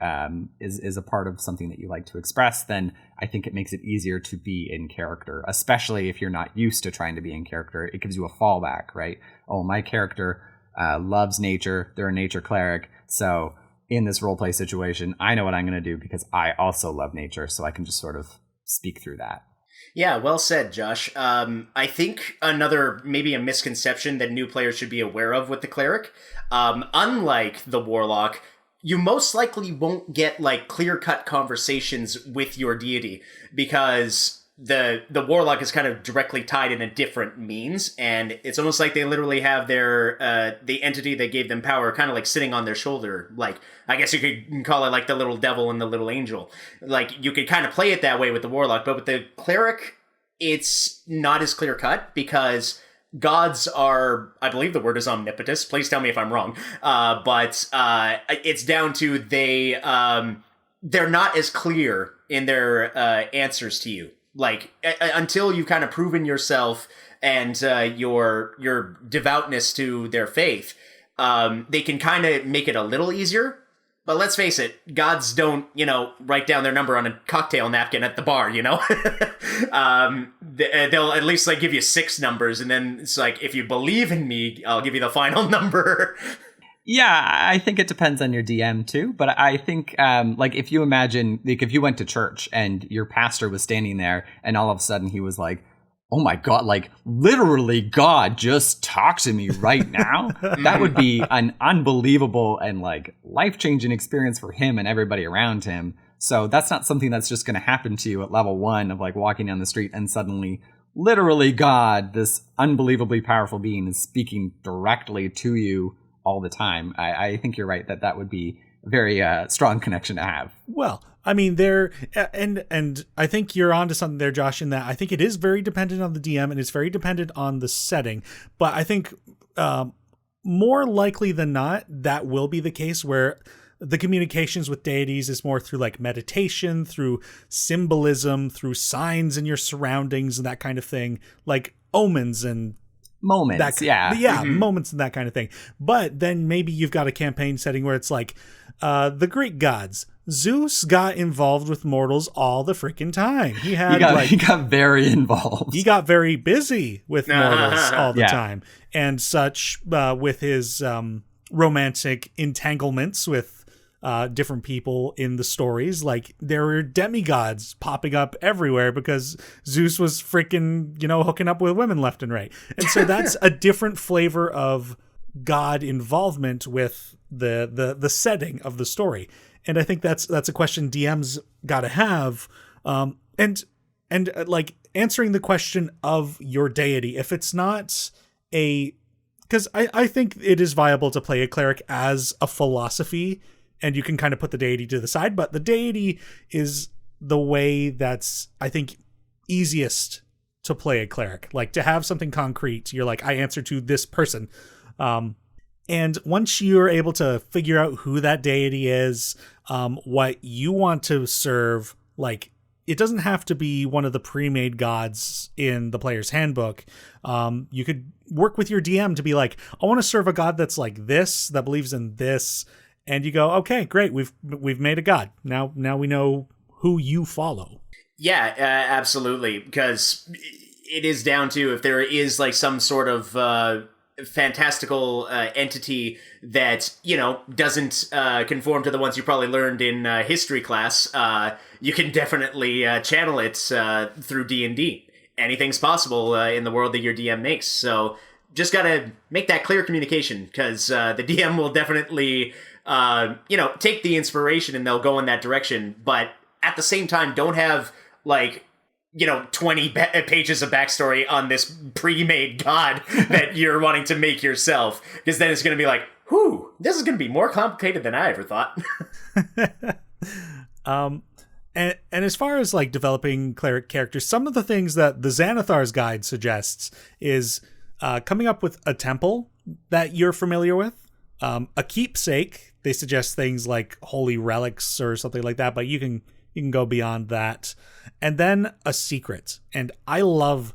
is a part of something that you like to express, then I think it makes it easier to be in character, especially if you're not used to trying to be in character. It gives you a fallback, right? Oh, my character loves nature. They're a nature cleric. So in this roleplay situation, I know what I'm going to do because I also love nature. So I can just sort of speak through that. Yeah, well said, Josh. I think maybe a misconception that new players should be aware of with the cleric, unlike the warlock, you most likely won't get like clear-cut conversations with your deity, because the warlock is kind of directly tied in a different means, and it's almost like they literally have their the entity that gave them power kind of like sitting on their shoulder. Like, I guess you could call it like the little devil and the little angel. Like, you could kind of play it that way with the warlock, but with the cleric, it's not as clear cut, because gods are, I believe the word is omnipotous. Please tell me if I'm wrong. But it's down to they're not as clear in their answers to you. Like, until you've kind of proven yourself and your devoutness to their faith, they can kind of make it a little easier. But let's face it, gods don't, write down their number on a cocktail napkin at the bar, They'll at least, like, give you 6 numbers, and then it's like, if you believe in me, I'll give you the final number. Yeah, I think it depends on your DM too. But I think, like, if you imagine, like, if you went to church and your pastor was standing there and all of a sudden he was like, oh my God, like, literally God just talked to me right now. That would be an unbelievable and like life-changing experience for him and everybody around him. So that's not something that's just going to happen to you at level 1 of like walking down the street and suddenly literally God, this unbelievably powerful being, is speaking directly to you all the time. I think you're right that would be a very strong connection to have. Well, I mean, and I think you're onto something there, Josh, in that I think it is very dependent on the DM and it's very dependent on the setting. But I think more likely than not, that will be the case where the communications with deities is more through like meditation, through symbolism, through signs in your surroundings and that kind of thing, like omens and moments. Moments and that kind of thing. But then maybe you've got a campaign setting where it's like the Greek gods. Zeus got involved with mortals all the freaking time. He got very involved. He got very busy with mortals all the time, and such with his romantic entanglements with different people in the stories. Like, there were demigods popping up everywhere because Zeus was freaking, hooking up with women left and right. And so that's a different flavor of God involvement with the setting of the story. And I think that's a question DMs got to have. And like answering the question of your deity, if it's not because I think it is viable to play a cleric as a philosophy, and you can kind of put the deity to the side, but the deity is the way that's, I think, easiest to play a cleric. Like, to have something concrete, you're like, I answer to this person. And once you're able to figure out who that deity is, what you want to serve, like, it doesn't have to be one of the pre-made gods in the player's handbook. You could work with your DM to be like, I want to serve a god that's like this, that believes in this. And you go, okay, great. We've made a god. Now we know who you follow. Yeah, absolutely. Because it is down to if there is like some sort of fantastical entity that, you know, doesn't conform to the ones you probably learned in history class, you can definitely channel it through D&D. Anything's possible in the world that your DM makes. So just got to make that clear communication, because the DM will definitely, take the inspiration and they'll go in that direction. But at the same time, don't have, 20 pages of backstory on this pre-made god that you're wanting to make yourself. Because then it's going to be like, whew, this is going to be more complicated than I ever thought. And as far as like developing cleric characters, some of the things that the Xanathar's Guide suggests is coming up with a temple that you're familiar with, a keepsake. They suggest things like holy relics or something like that, but you can go beyond that. And then a secret. And I love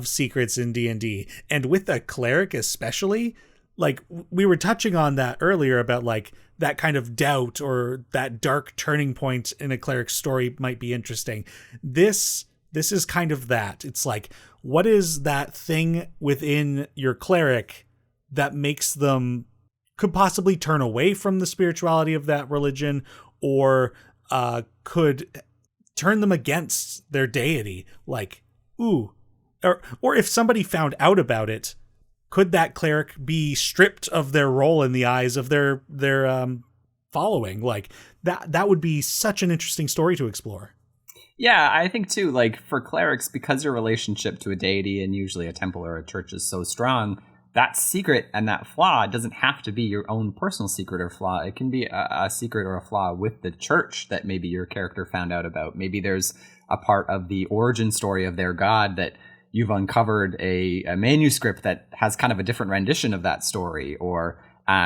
secrets in D&D. And with a cleric especially, like we were touching on that earlier about like that kind of doubt or that dark turning point in a cleric's story might be interesting. This is kind of that. It's like, what is that thing within your cleric that makes them could possibly turn away from the spirituality of that religion, or could turn them against their deity? Like, ooh, or if somebody found out about it, could that cleric be stripped of their role in the eyes of their following? Like that would be such an interesting story to explore. Yeah, I think too, like for clerics, because your relationship to a deity and usually a temple or a church is so strong, that secret and that flaw doesn't have to be your own personal secret or flaw. It can be a secret or a flaw with the church that maybe your character found out about. Maybe there's a part of the origin story of their god that you've uncovered a manuscript that has kind of a different rendition of that story, or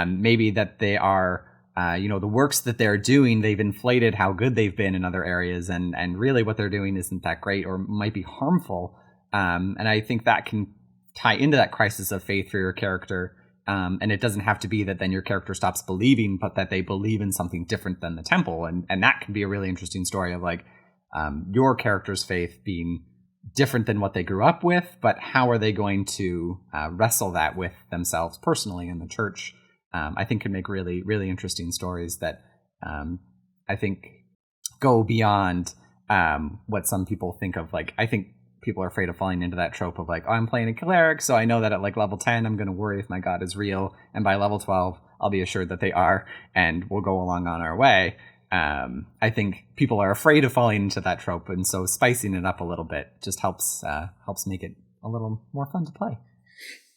maybe that they are, the works that they're doing, they've inflated how good they've been in other areas, and really what they're doing isn't that great or might be harmful. And I think that can tie into that crisis of faith for your character. And it doesn't have to be that then your character stops believing, but that they believe in something different than the temple. And that can be a really interesting story of like your character's faith being different than what they grew up with, but how are they going to wrestle that with themselves personally in the church? I think can make really, really interesting stories that I think go beyond what some people think of. Like, I think people are afraid of falling into that trope of like, oh, I'm playing a cleric, so I know that at like level 10, I'm going to worry if my god is real, and by level 12, I'll be assured that they are, and we'll go along on our way. I think people are afraid of falling into that trope, and so spicing it up a little bit just helps make it a little more fun to play.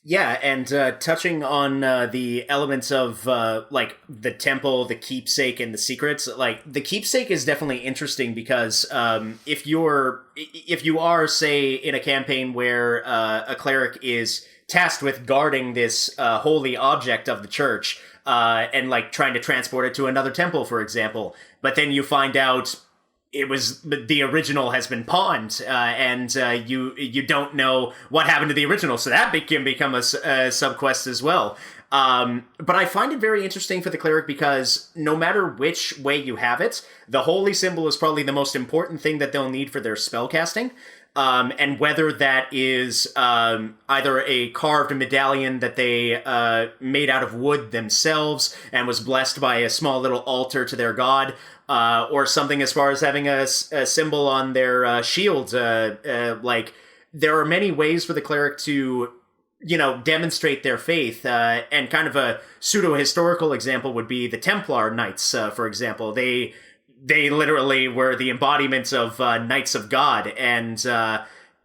Yeah, and touching on the elements of like the temple, the keepsake, and the secrets, like the keepsake is definitely interesting because if you are, say, in a campaign where a cleric is tasked with guarding this holy object of the church and like trying to transport it to another temple, for example, but then you find out it was the original has been pawned, and you don't know what happened to the original, so that can become a sub-quest as well. But I find it very interesting for the cleric because no matter which way you have it, the holy symbol is probably the most important thing that they'll need for their spellcasting. And whether that is either a carved medallion that they made out of wood themselves and was blessed by a small little altar to their god, or something as far as having a symbol on their shield. Like, there are many ways for the cleric to, demonstrate their faith. And kind of a pseudo-historical example would be the Templar Knights, for example. They literally were the embodiments of Knights of God, and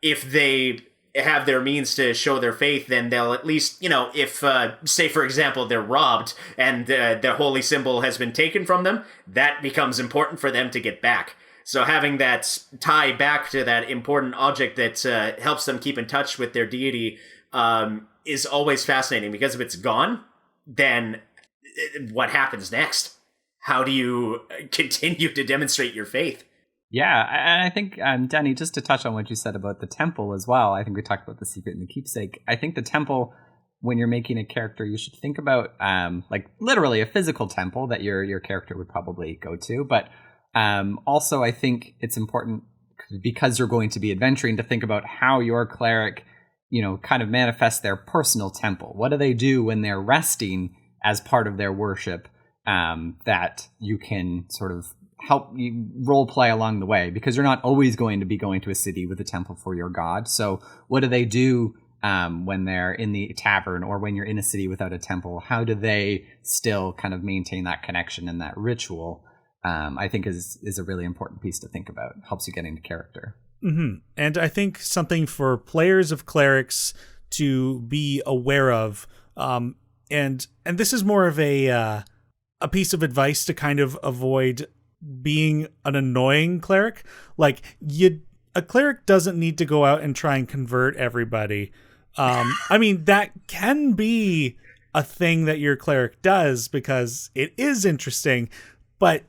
if they have their means to show their faith, then they'll at least, if, say, for example, they're robbed and their holy symbol has been taken from them, that becomes important for them to get back. So having that tie back to that important object that helps them keep in touch with their deity is always fascinating, because if it's gone, then what happens next? How do you continue to demonstrate your faith? Yeah, and I think, Danny, just to touch on what you said about the temple as well, I think we talked about the secret and the keepsake. I think the temple, when you're making a character, you should think about like literally a physical temple that your character would probably go to. But also, I think it's important, because you're going to be adventuring, to think about how your cleric, kind of manifests their personal temple. What do they do when they're resting as part of their worship, that you can sort of help you role play along the way, because you're not always going to be going to a city with a temple for your god. So what do they do when they're in the tavern, or when you're in a city without a temple? How do they still kind of maintain that connection and that ritual? I think is a really important piece to think about. Helps you get into character. Mm-hmm. And I think something for players of clerics to be aware of, and this is more of a piece of advice to kind of avoid being an annoying cleric. Like, a cleric doesn't need to go out and try and convert everybody. I mean, that can be a thing that your cleric does, because it is interesting. But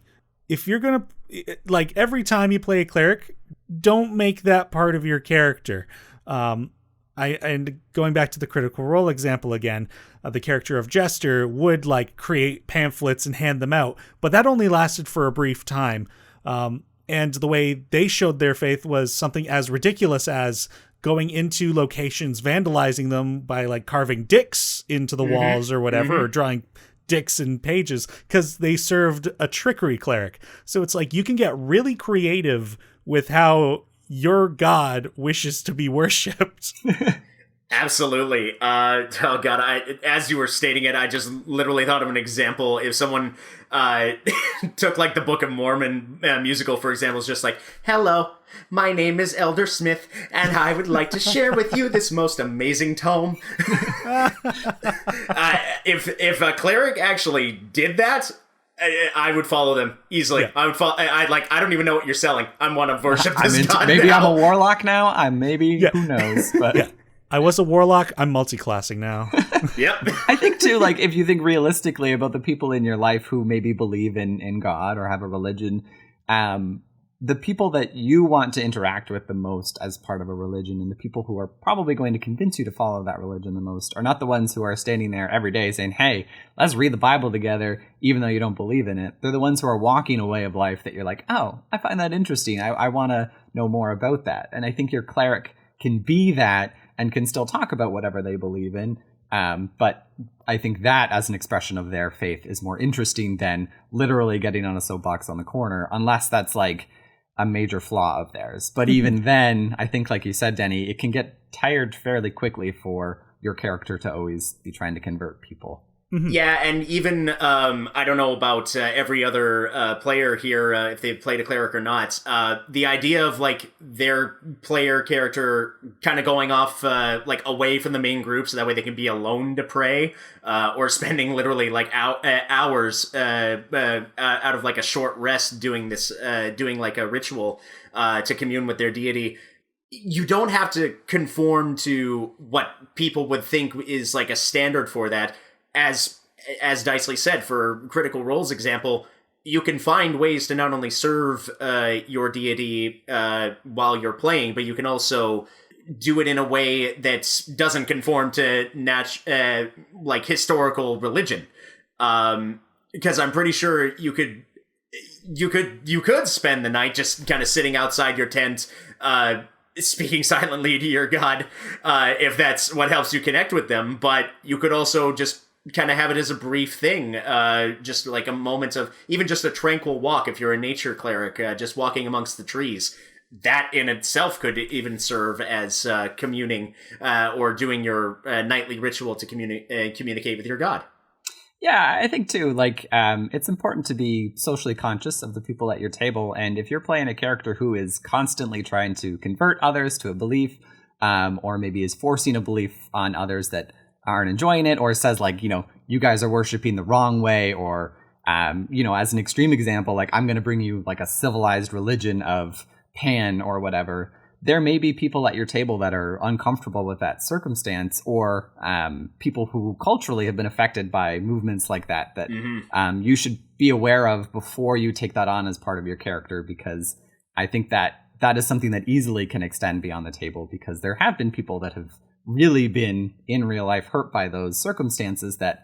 if you're going to, like, every time you play a cleric, don't make that part of your character. And going back to the Critical Role example again, the character of Jester would like create pamphlets and hand them out, but that only lasted for a brief time. And the way they showed their faith was something as ridiculous as going into locations, vandalizing them by like carving dicks into the walls or whatever, or drawing dicks in pages, because they served a trickery cleric. So it's like you can get really creative with how your god wishes to be worshipped. Absolutely. Oh god, as you were stating it, I just literally thought of an example. If someone took like the Book of Mormon musical, for example, it's just like, hello, my name is Elder Smith, and I would like to share with you this most amazing tome. If a cleric actually did that, I would follow them easily. Yeah. I would follow. I don't even know what you're selling. I want to worship this god. Maybe now. I'm a warlock now. Who knows? But yeah. I was a warlock. I'm multi-classing now. Yep. I think too, like, if you think realistically about the people in your life who maybe believe in God or have a religion, the people that you want to interact with the most as part of a religion, and the people who are probably going to convince you to follow that religion the most, are not the ones who are standing there every day saying, hey, let's read the Bible together, even though you don't believe in it. They're the ones who are walking a way of life that you're like, oh, I find that interesting. I want to know more about that. And I think your cleric can be that and can still talk about whatever they believe in. But I think that as an expression of their faith is more interesting than literally getting on a soapbox on the corner, unless that's like a major flaw of theirs. But even then, I think, like you said, Denny, it can get tired fairly quickly for your character to always be trying to convert people. Mm-hmm. Yeah, and even, I don't know about every other player here, if they've played a cleric or not, the idea of, like, their player character kind of going off, like, away from the main group so that way they can be alone to pray, or spending literally, like, hours out of, like, a short rest doing this, doing, like, a ritual to commune with their deity. You don't have to conform to what people would think is, like, a standard for that. As Dicely said, for Critical Role's example, you can find ways to not only serve your deity while you're playing, but you can also do it in a way that doesn't conform to like historical religion. Because I'm pretty sure you could spend the night just kind of sitting outside your tent, speaking silently to your god, if that's what helps you connect with them. But you could also just kind of have it as a brief thing, just like a moment of even just a tranquil walk. If you're a nature cleric, just walking amongst the trees, that in itself could even serve as communing or doing your nightly ritual to communicate with your god. Yeah, I think too, like, it's important to be socially conscious of the people at your table. And if you're playing a character who is constantly trying to convert others to a belief, or maybe is forcing a belief on others that aren't enjoying it, or says, like, you guys are worshiping the wrong way, or, as an extreme example, like, I'm going to bring you like a civilized religion of Pan or whatever, there may be people at your table that are uncomfortable with that circumstance, or people who culturally have been affected by movements like that you should be aware of before you take that on as part of your character, because I think that is something that easily can extend beyond the table, because there have been people that have really been in real life hurt by those circumstances that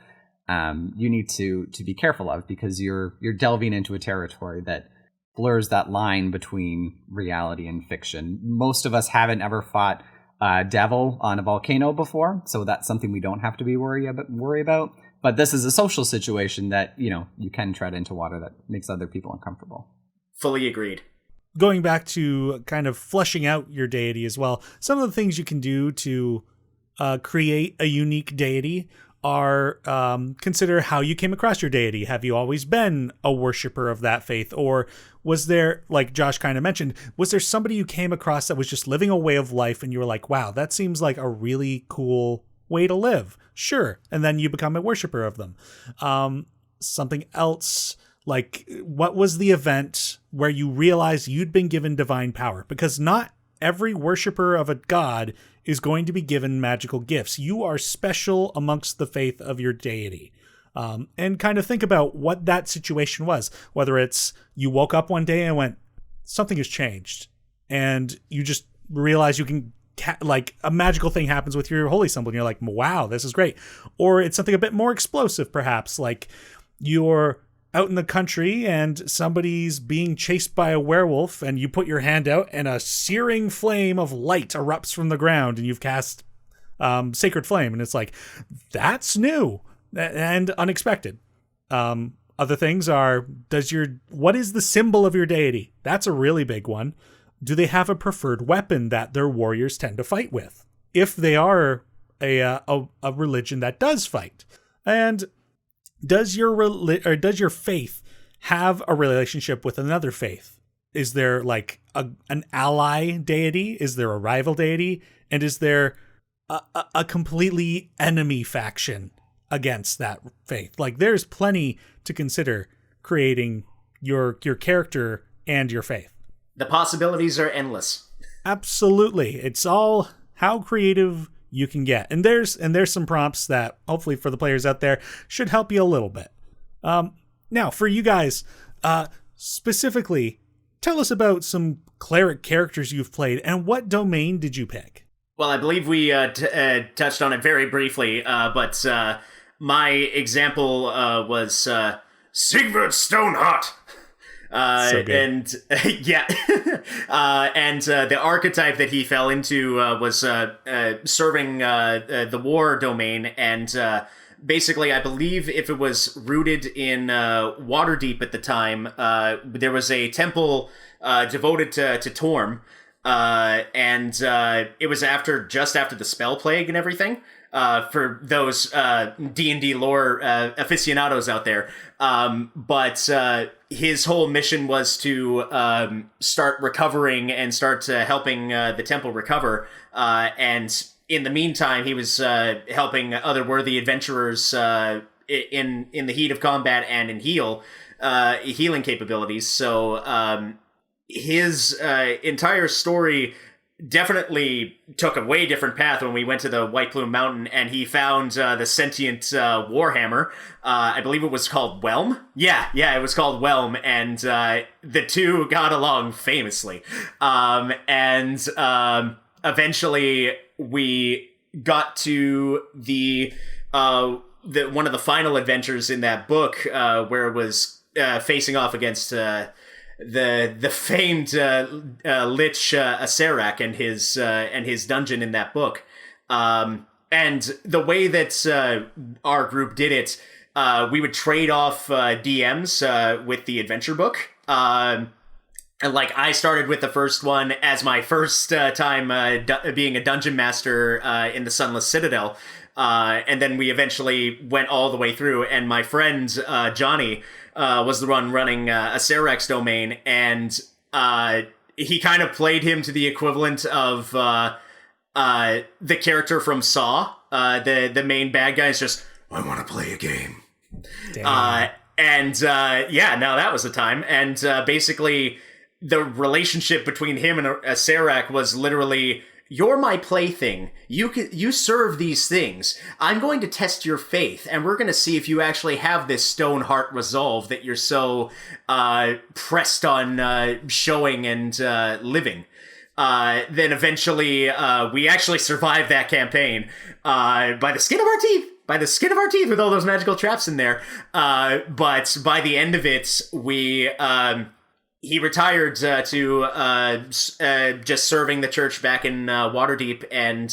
you need to be careful of, because you're delving into a territory that blurs that line between reality and fiction. Most of us haven't ever fought a devil on a volcano before, so that's something we don't have to be worry about. But this is a social situation that, you can tread into water that makes other people uncomfortable. Fully agreed. Going back to kind of fleshing out your deity as well, some of the things you can do to create a unique deity are consider how you came across your deity. Have you always been a worshiper of that faith? Or was there, like Josh kind of mentioned, was there somebody you came across that was just living a way of life and you were like, wow, that seems like a really cool way to live? Sure. And then you become a worshiper of them. Something else, like what was the event where you realized you'd been given divine power? Because not every worshiper of a god is going to be given magical gifts. You are special amongst the faith of your deity. And kind of think about what that situation was. Whether it's you woke up one day and went, something has changed. And you just realize you can, like a magical thing happens with your holy symbol. And you're like, wow, this is great. Or it's something a bit more explosive, perhaps. Like you're out in the country and somebody's being chased by a werewolf and you put your hand out and a searing flame of light erupts from the ground and you've cast Sacred Flame. And it's like, that's new and unexpected. Other things are, what is the symbol of your deity? That's a really big one. Do they have a preferred weapon that their warriors tend to fight with? If they are a religion that does fight. And does your faith have a relationship with another faith? Is there like an ally deity? Is there a rival deity? And is there a completely enemy faction against that faith? Like there's plenty to consider creating your character and your faith. The possibilities are endless. Absolutely. It's all how creative you can get. And there's some prompts that hopefully for the players out there should help you a little bit. Now for you guys, specifically, tell us about some cleric characters you've played and what domain did you pick? Well, I believe we touched on it very briefly, but my example was Sigvard Stoneheart. So good. And yeah, and the archetype that he fell into was serving the war domain, and basically, I believe if it was rooted in Waterdeep at the time, there was a temple devoted to Torm, and it was just after the spell plague and everything. For those D&D lore aficionados out there. But his whole mission was to start recovering and start helping the temple recover. And in the meantime, he was helping other worthy adventurers in the heat of combat and in healing capabilities. So his entire story definitely took a way different path when we went to the White Plume Mountain and he found the sentient warhammer. I believe it was called Whelm. Yeah, it was called Whelm, and the two got along famously. And eventually we got to the one of the final adventures in that book where it was facing off against the famed Lich Acerak and his dungeon in that book. And the way that our group did it, we would trade off DMs with the adventure book. And like I started with the first one as my first time being a dungeon master in the Sunless Citadel. And then we eventually went all the way through, and my friend Johnny was the one running a Acerak's domain, and he kind of played him to the equivalent of the character from Saw. The main bad guy is just, I want to play a game. Damn. And that was the time. And basically, the relationship between him and Serac was literally, you're my plaything. You serve these things. I'm going to test your faith, and we're going to see if you actually have this stone heart resolve that you're so pressed on showing and living. Then eventually, we actually survived that campaign by the skin of our teeth. By the skin of our teeth, with all those magical traps in there. But by the end of it, he retired to just serving the church back in Waterdeep, and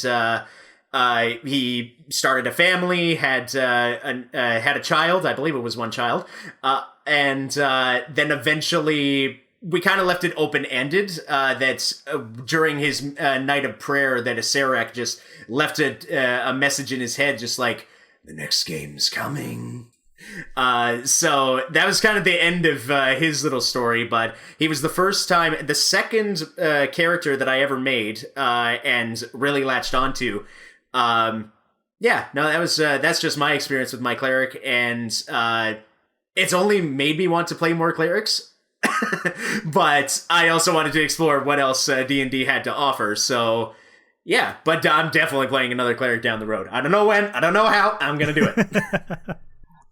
he started a family, had a child. I believe it was one child, and then eventually we kind of left it open-ended. That during his night of prayer, that Serac just left a message in his head, just like, the next game's coming. So that was kind of the end of his little story, but he was the second character that I ever made and really latched onto. That's just my experience with my cleric, and it's only made me want to play more clerics. But I also wanted to explore what else D&D had to offer, so yeah, but I'm definitely playing another cleric down the road. I don't know when, I don't know how, I'm gonna do it.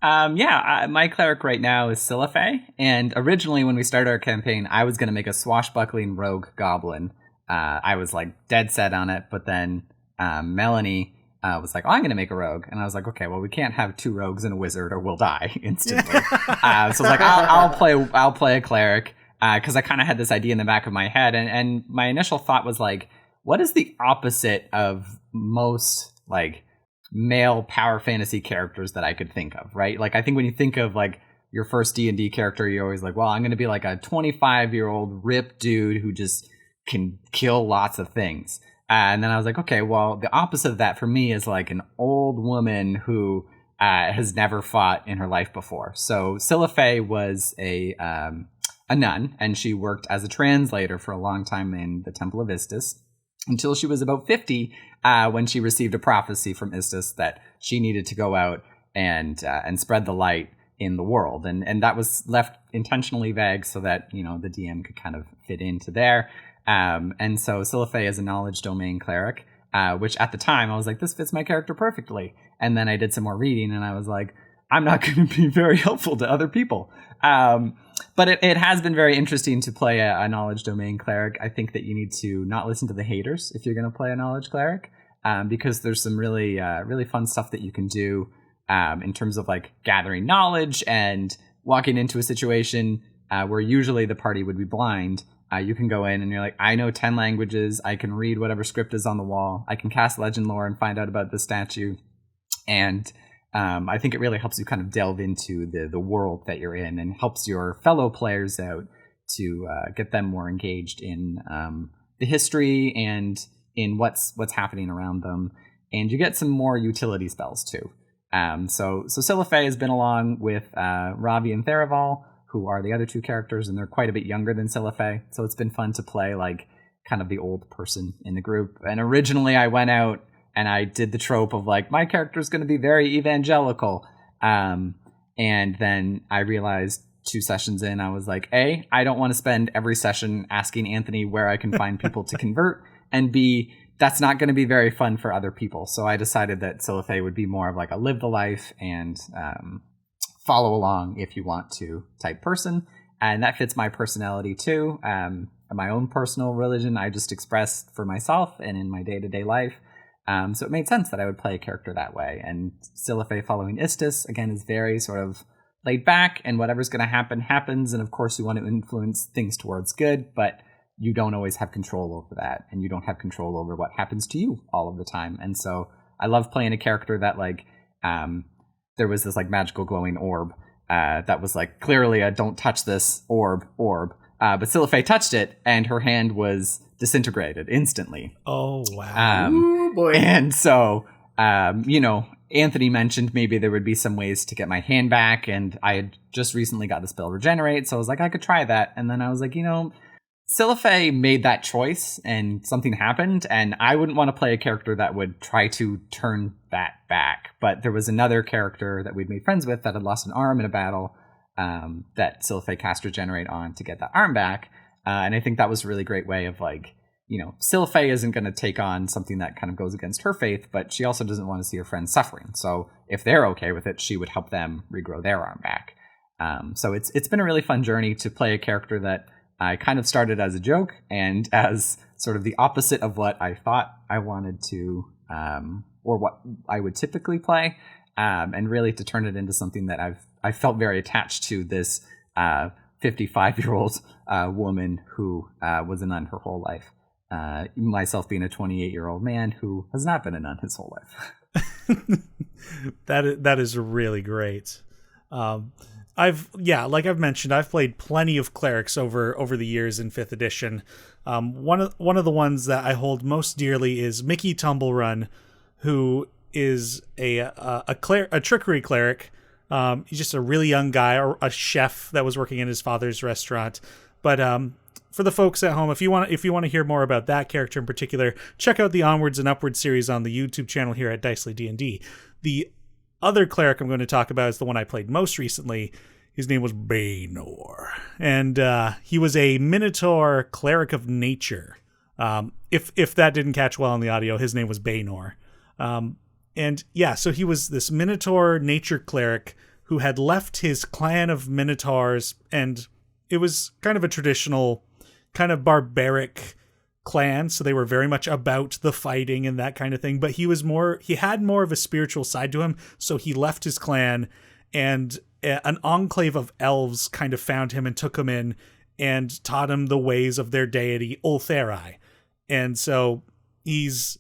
My cleric right now is Siliphae, and originally when we started our campaign, I was going to make a swashbuckling rogue goblin. I was like dead set on it, but then Melanie was like, I'm going to make a rogue, and I was like, okay, well, we can't have two rogues and a wizard or we'll die instantly. So I was like, I'll play a cleric, because I kind of had this idea in the back of my head, and my initial thought was like, what is the opposite of most like male power fantasy characters that I could think of, right? Like, I think when you think of like your first D&D character, you're always like, well, I'm going to be like a 25-year-old ripped dude who just can kill lots of things. And then I was like, okay, well, the opposite of that for me is like an old woman who has never fought in her life before. So Siliphae was a nun, and she worked as a translator for a long time in the Temple of Istis, until she was about 50, when she received a prophecy from Istis that she needed to go out and spread the light in the world. And that was left intentionally vague so that, you know, the DM could kind of fit into there. And so Siliphae is a knowledge domain cleric, which at the time I was like, this fits my character perfectly. And then I did some more reading and I was like, I'm not going to be very helpful to other people. But it has been very interesting to play a knowledge domain cleric. I think that you need to not listen to the haters if you're going to play a knowledge cleric, because there's some really fun stuff that you can do in terms of like gathering knowledge and walking into a situation where usually the party would be blind. You can go in and you're like, I know 10 languages. I can read whatever script is on the wall. I can cast legend lore and find out about the statue. And I think it really helps you kind of delve into the world that you're in, and helps your fellow players out to get them more engaged in the history and in what's happening around them. And you get some more utility spells too. So Siliphae has been along with Ravi and Theraval, who are the other two characters, and they're quite a bit younger than Siliphae. So it's been fun to play like kind of the old person in the group. And originally I went out and I did the trope of like, my character's going to be very evangelical. And then I realized 2 sessions in, I was like, A, I don't want to spend every session asking Anthony where I can find people to convert. And B, that's not going to be very fun for other people. So I decided that Siliphae would be more of like a live the life and follow along if you want to type person. And that fits my personality too. My own personal religion, I just express for myself and in my day-to-day life. So it made sense that I would play a character that way. And Siliphae following Istis, again, is very sort of laid back, and whatever's going to happen, happens. And of course, you want to influence things towards good, but you don't always have control over that. And you don't have control over what happens to you all of the time. And so I love playing a character that, like, there was this, like, magical glowing orb that was, like, clearly a don't touch this orb. But Siliphae touched it, and her hand was disintegrated instantly. Oh, wow. Ooh, boy. And so, Anthony mentioned maybe there would be some ways to get my hand back, and I had just recently got the spell Regenerate, so I was like, I could try that. And then I was like, Siliphae made that choice, and something happened, and I wouldn't want to play a character that would try to turn that back. But there was another character that we'd made friends with that had lost an arm in a battle that Siliphae cast Regenerate on to get that arm back. And I think that was a really great way of like, Silphe isn't going to take on something that kind of goes against her faith, but she also doesn't want to see her friends suffering. So if they're okay with it, she would help them regrow their arm back. So it's been a really fun journey to play a character that I kind of started as a joke and as sort of the opposite of what I thought I wanted to, or what I would typically play, and really to turn it into something that I felt very attached to, this 55-year-old woman who was a nun her whole life. Myself being a 28-year-old man who has not been a nun his whole life. That is really great. Like I've mentioned, I've played plenty of clerics over the years in 5th edition. One of the ones that I hold most dearly is Mickey Tumblerun, who is a trickery cleric. He's just a really young guy, or a chef that was working in his father's restaurant. But for the folks at home, if you want to hear more about that character in particular, check out the Onwards and Upwards series on the YouTube channel here at Dicely DnD. The other cleric I'm going to talk about is the one I played most recently. His name was Baynor, and he was a Minotaur cleric of nature. If that didn't catch well on the audio, his name was Baynor. So he was this Minotaur nature cleric who had left his clan of Minotaurs, and it was kind of a traditional, kind of barbaric clan, so they were very much about the fighting and that kind of thing, but he had more of a spiritual side to him, so he left his clan, and an enclave of elves kind of found him and took him in and taught him the ways of their deity Ultheri. And so he's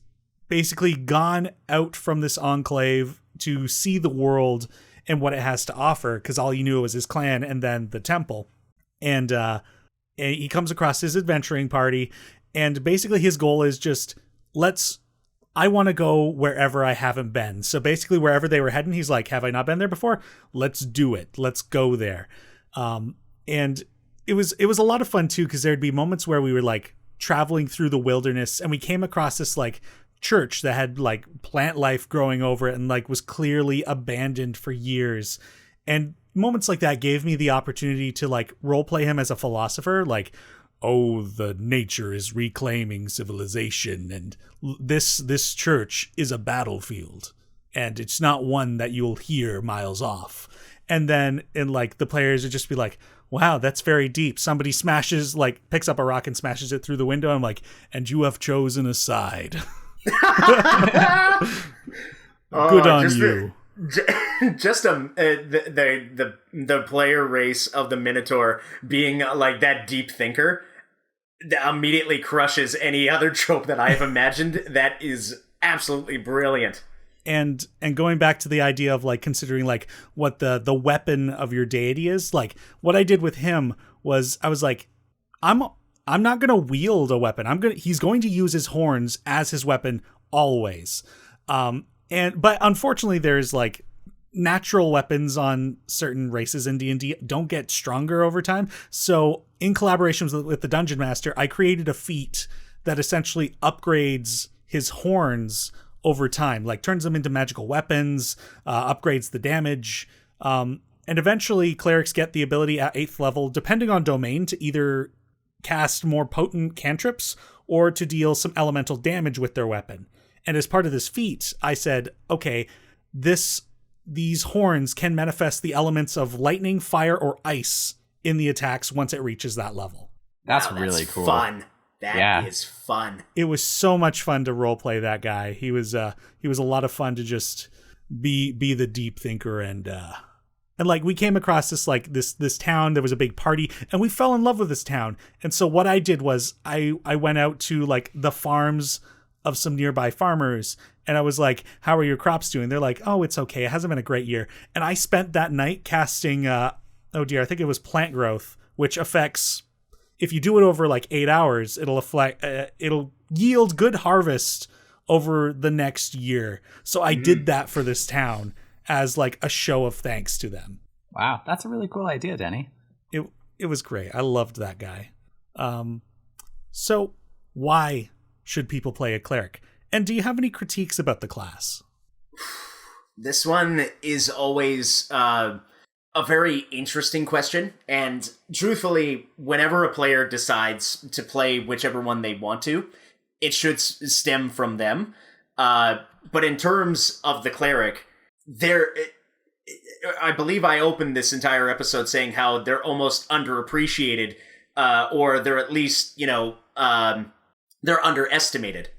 basically gone out from this enclave to see the world and what it has to offer, because all he knew was his clan and then the temple. And he comes across his adventuring party, and basically his goal is just, I want to go wherever I haven't been. So basically wherever they were heading, he's like, have I not been there before? Let's do it. Let's go there. And it was a lot of fun too, because there'd be moments where we were like traveling through the wilderness, and we came across this like church that had like plant life growing over it and like was clearly abandoned for years. And moments like that gave me the opportunity to like role play him as a philosopher, like, oh, the nature is reclaiming civilization, and this church is a battlefield, and it's not one that you'll hear miles off. And then the players would just be like, wow, that's very deep. Somebody picks up a rock and smashes it through the window. I'm like, and you have chosen a side. Good on you. The player race of the Minotaur being like that deep thinker that immediately crushes any other trope that I have imagined. That is absolutely brilliant. And going back to the idea of like considering like what the weapon of your deity is, like what I did with him was I was like, I'm not going to wield a weapon. He's going to use his horns as his weapon always. But unfortunately there's like natural weapons on certain races in D&D don't get stronger over time. So in collaboration with the Dungeon Master, I created a feat that essentially upgrades his horns over time, like turns them into magical weapons, upgrades the damage. And eventually clerics get the ability at 8th level, depending on domain, to either cast more potent cantrips or to deal some elemental damage with their weapon. And as part of this feat, I said, okay, these horns can manifest the elements of lightning, fire, or ice in the attacks once it reaches that level. That's really cool. Fun. That is fun. It was so much fun to roleplay that guy. He was a lot of fun to just be the deep thinker, and like we came across this town. There was a big party, and we fell in love with this town. And so what I did was I went out to like the farms of some nearby farmers, and I was like, how are your crops doing? They're like, oh, it's okay. It hasn't been a great year. And I spent that night casting, I think it was plant growth, which affects, if you do it over like 8 hours, it'll yield good harvest over the next year. So I did that for this town as like a show of thanks to them. Wow. That's a really cool idea, Denny. It was great. I loved that guy. So why should people play a cleric? And do you have any critiques about the class? This one is always a a very interesting question, and truthfully, whenever a player decides to play whichever one they want to, it should stem from them. But in terms of the cleric, I believe I opened this entire episode saying how they're almost underappreciated, or they're at least, they're underestimated.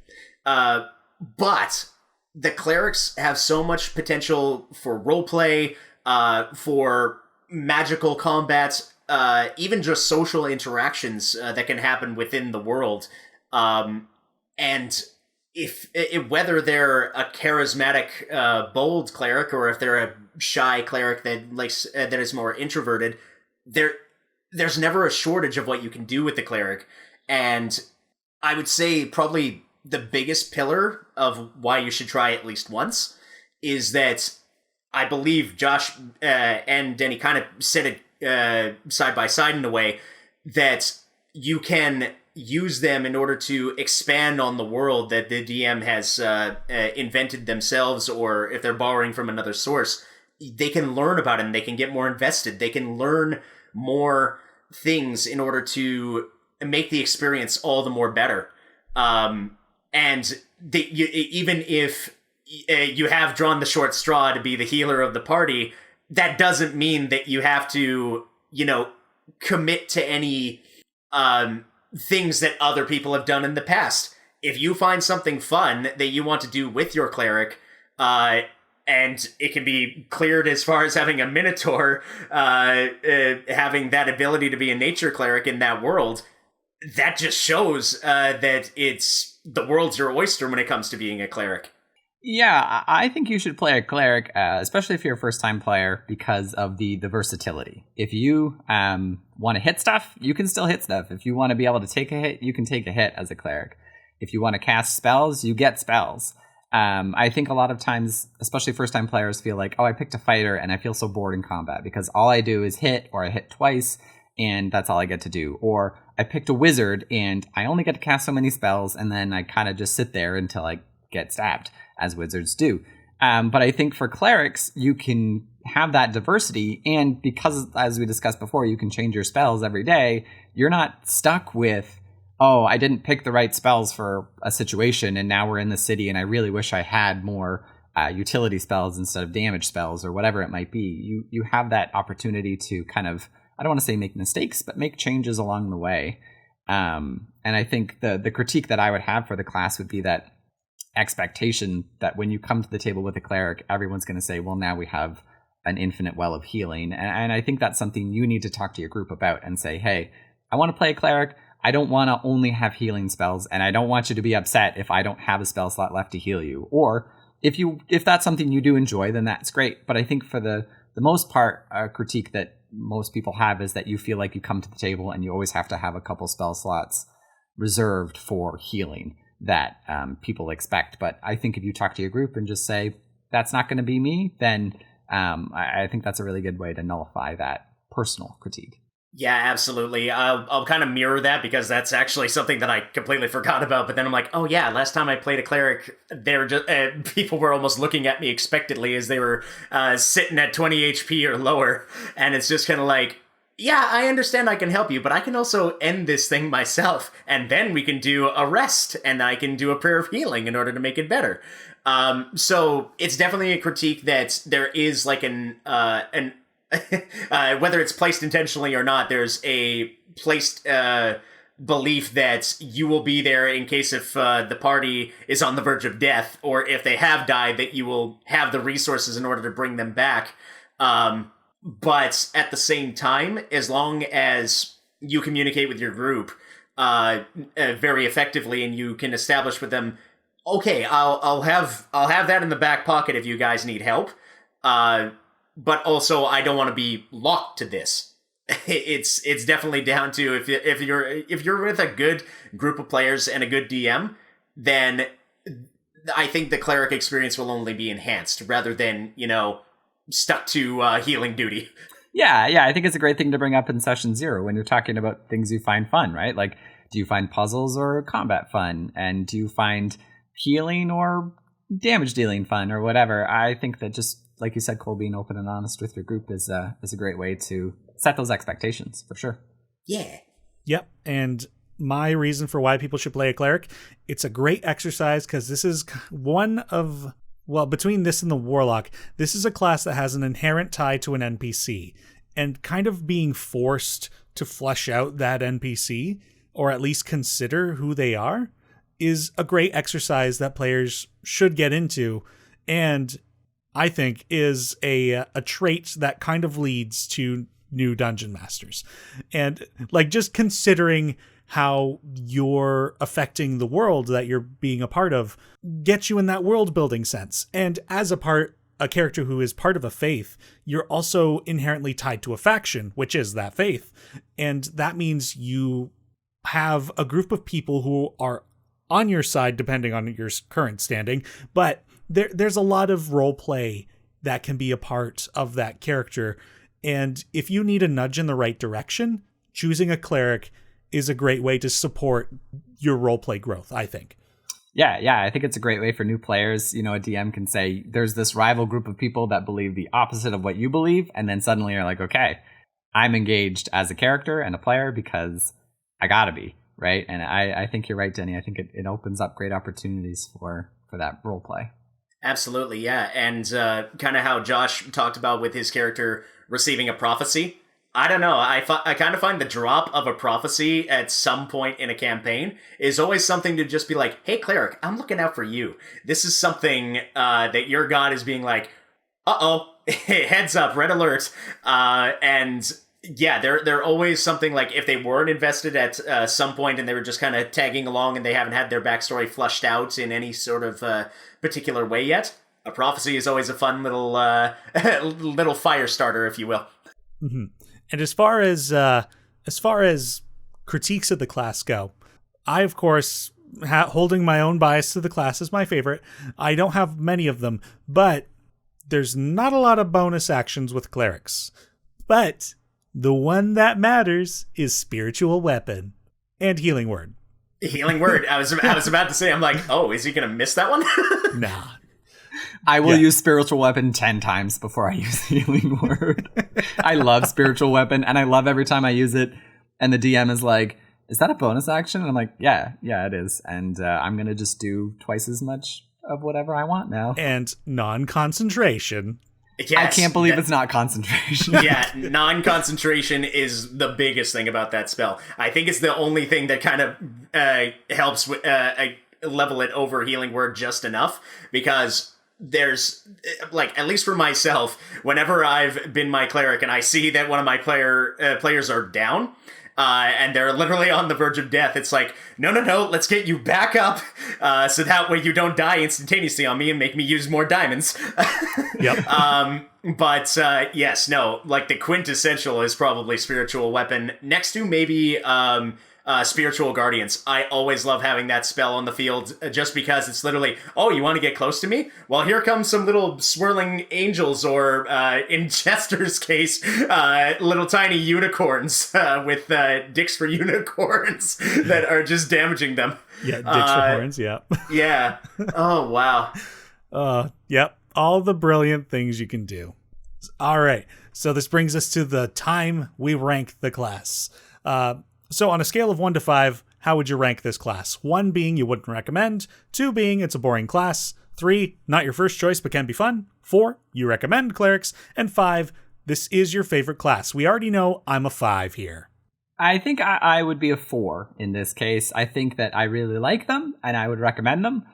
But the clerics have so much potential for roleplay, for magical combat, even just social interactions that can happen within the world. And if whether they're a charismatic, bold cleric, or if they're a shy cleric that is more introverted, there's never a shortage of what you can do with the cleric. And I would say probably the biggest pillar of why you should try at least once is that I believe Josh and Denny kind of said it side by side in a way that you can use them in order to expand on the world that the DM has invented themselves, or if they're borrowing from another source, they can learn about it and they can get more invested. They can learn more things in order to make the experience all the more better. And even if you have drawn the short straw to be the healer of the party, that doesn't mean that you have to, commit to any things that other people have done in the past. If you find something fun that you want to do with your cleric, and it can be cleared as far as having a minotaur, having that ability to be a nature cleric in that world, that just shows that the world's your oyster when it comes to being a cleric. Yeah, I think you should play a cleric, especially if you're a first-time player, because of the versatility. If you want to hit stuff, you can still hit stuff. If you want to be able to take a hit, you can take a hit as a cleric. If you want to cast spells, you get spells. I think a lot of times, especially first-time players, feel like, oh, I picked a fighter and I feel so bored in combat because all I do is hit, or I hit twice, and that's all I get to do. Or I picked a wizard and I only get to cast so many spells, and then I kind of just sit there until I get stabbed, as wizards do. But I think for clerics, you can have that diversity, and because, as we discussed before, you can change your spells every day, you're not stuck with, oh, I didn't pick the right spells for a situation, and now we're in the city, and I really wish I had more utility spells instead of damage spells, or whatever it might be. You have that opportunity to kind of, I don't want to say make mistakes, but make changes along the way. And I think the critique that I would have for the class would be that expectation that when you come to the table with a cleric, everyone's going to say, well, now we have an infinite well of healing. And I think that's something you need to talk to your group about and say, hey, I want to play a cleric. I don't want to only have healing spells, and I don't want you to be upset if I don't have a spell slot left to heal you. Or if that's something you do enjoy, then that's great. But I think for the most part, a critique that most people have is that you feel like you come to the table and you always have to have a couple spell slots reserved for healing that people expect. But I think if you talk to your group and just say, that's not going to be me, then I think that's a really good way to nullify that personal critique. Yeah, absolutely. I'll kind of mirror that, because that's actually something that I completely forgot about. But then I'm like, oh yeah, last time I played a cleric, people were almost looking at me expectantly as they were sitting at 20 HP or lower. And it's just kind of like, yeah, I understand I can help you, but I can also end this thing myself, and then we can do a rest, and I can do a prayer of healing in order to make it better. So it's definitely a critique that there is like whether it's placed intentionally or not, there's a placed belief that you will be there in case if the party is on the verge of death, or if they have died, that you will have the resources in order to bring them back. But at the same time, as long as you communicate with your group very effectively, and you can establish with them, okay, I'll have that in the back pocket if you guys need help. But also, I don't want to be locked to this. It's definitely down to if you're with a good group of players and a good DM, then I think the cleric experience will only be enhanced rather than, stuck to healing duty. Yeah, I think it's a great thing to bring up in session 0 when you're talking about things you find fun, right? Like, do you find puzzles or combat fun? And do you find healing or damage dealing fun or whatever? I think that just like you said, Cole, being open and honest with your group is a great way to set those expectations for sure. Yeah. Yep. And my reason for why people should play a cleric, it's a great exercise because this is one of, well, between this and the warlock, this is a class that has an inherent tie to an NPC, and kind of being forced to flesh out that NPC, or at least consider who they are, is a great exercise that players should get into, and I think is a trait that kind of leads to new dungeon masters. And like, just considering how you're affecting the world that you're being a part of gets you in that world building sense. And as a character who is part of a faith, you're also inherently tied to a faction, which is that faith. And that means you have a group of people who are on your side, depending on your current standing, but there's a lot of role play that can be a part of that character. And if you need a nudge in the right direction, choosing a cleric is a great way to support your roleplay growth, I think. Yeah, I think it's a great way for new players. You know, a DM can say, there's this rival group of people that believe the opposite of what you believe, and then suddenly you're like, okay, I'm engaged as a character and a player because I gotta be, right? And I think you're right, Denny. I think it opens up great opportunities for that roleplay. Absolutely, yeah. And kind of how Josh talked about with his character receiving a prophecy. I don't know. I kind of find the drop of a prophecy at some point in a campaign is always something to just be like, hey, cleric, I'm looking out for you. This is something that your god is being like, uh-oh, heads up, red alert. And yeah, they're always something like, if they weren't invested at some point and they were just kind of tagging along and they haven't had their backstory flushed out in any sort of particular way yet, a prophecy is always a fun little little fire starter, if you will. Mm-hmm. And as far as critiques of the class go, I, of course, holding my own bias to the class is my favorite. I don't have many of them, but there's not a lot of bonus actions with clerics. But the one that matters is spiritual weapon and healing word. Healing word. I was about to say, I'm like, oh, is he going to miss that one? Nah. I will use spiritual weapon 10 times before I use healing word. I love spiritual weapon, and I love every time I use it. And the DM is like, is that a bonus action? And I'm like, yeah, it is. And I'm going to just do twice as much of whatever I want now. And non-concentration. Yes, I can't believe it's not concentration. Yeah, non-concentration is the biggest thing about that spell. I think it's the only thing that kind of helps level it over healing word just enough, because there's, like, at least for myself, whenever I've been my cleric and I see that one of my players are down, and they're literally on the verge of death, it's like, no, let's get you back up, so that way you don't die instantaneously on me and make me use more diamonds. Yep. But yes, no, like, the quintessential is probably spiritual weapon, next to maybe spiritual guardians. I always love having that spell on the field, just because it's literally, oh, you want to get close to me? Well, here comes some little swirling angels, or in Chester's case, little tiny unicorns with dicks for unicorns that are just damaging them. Yeah, dicks for horns, yeah. Yeah. Oh, wow. Yep. All the brilliant things you can do. All right. So this brings us to the time we rank the class. So on a scale of 1 to 5, how would you rank this class? 1 being you wouldn't recommend, 2 being it's a boring class, 3, not your first choice but can be fun, 4, you recommend clerics, and 5, this is your favorite class. We already know I'm a 5 here. I think I would be a 4 in this case. I think that I really like them and I would recommend them,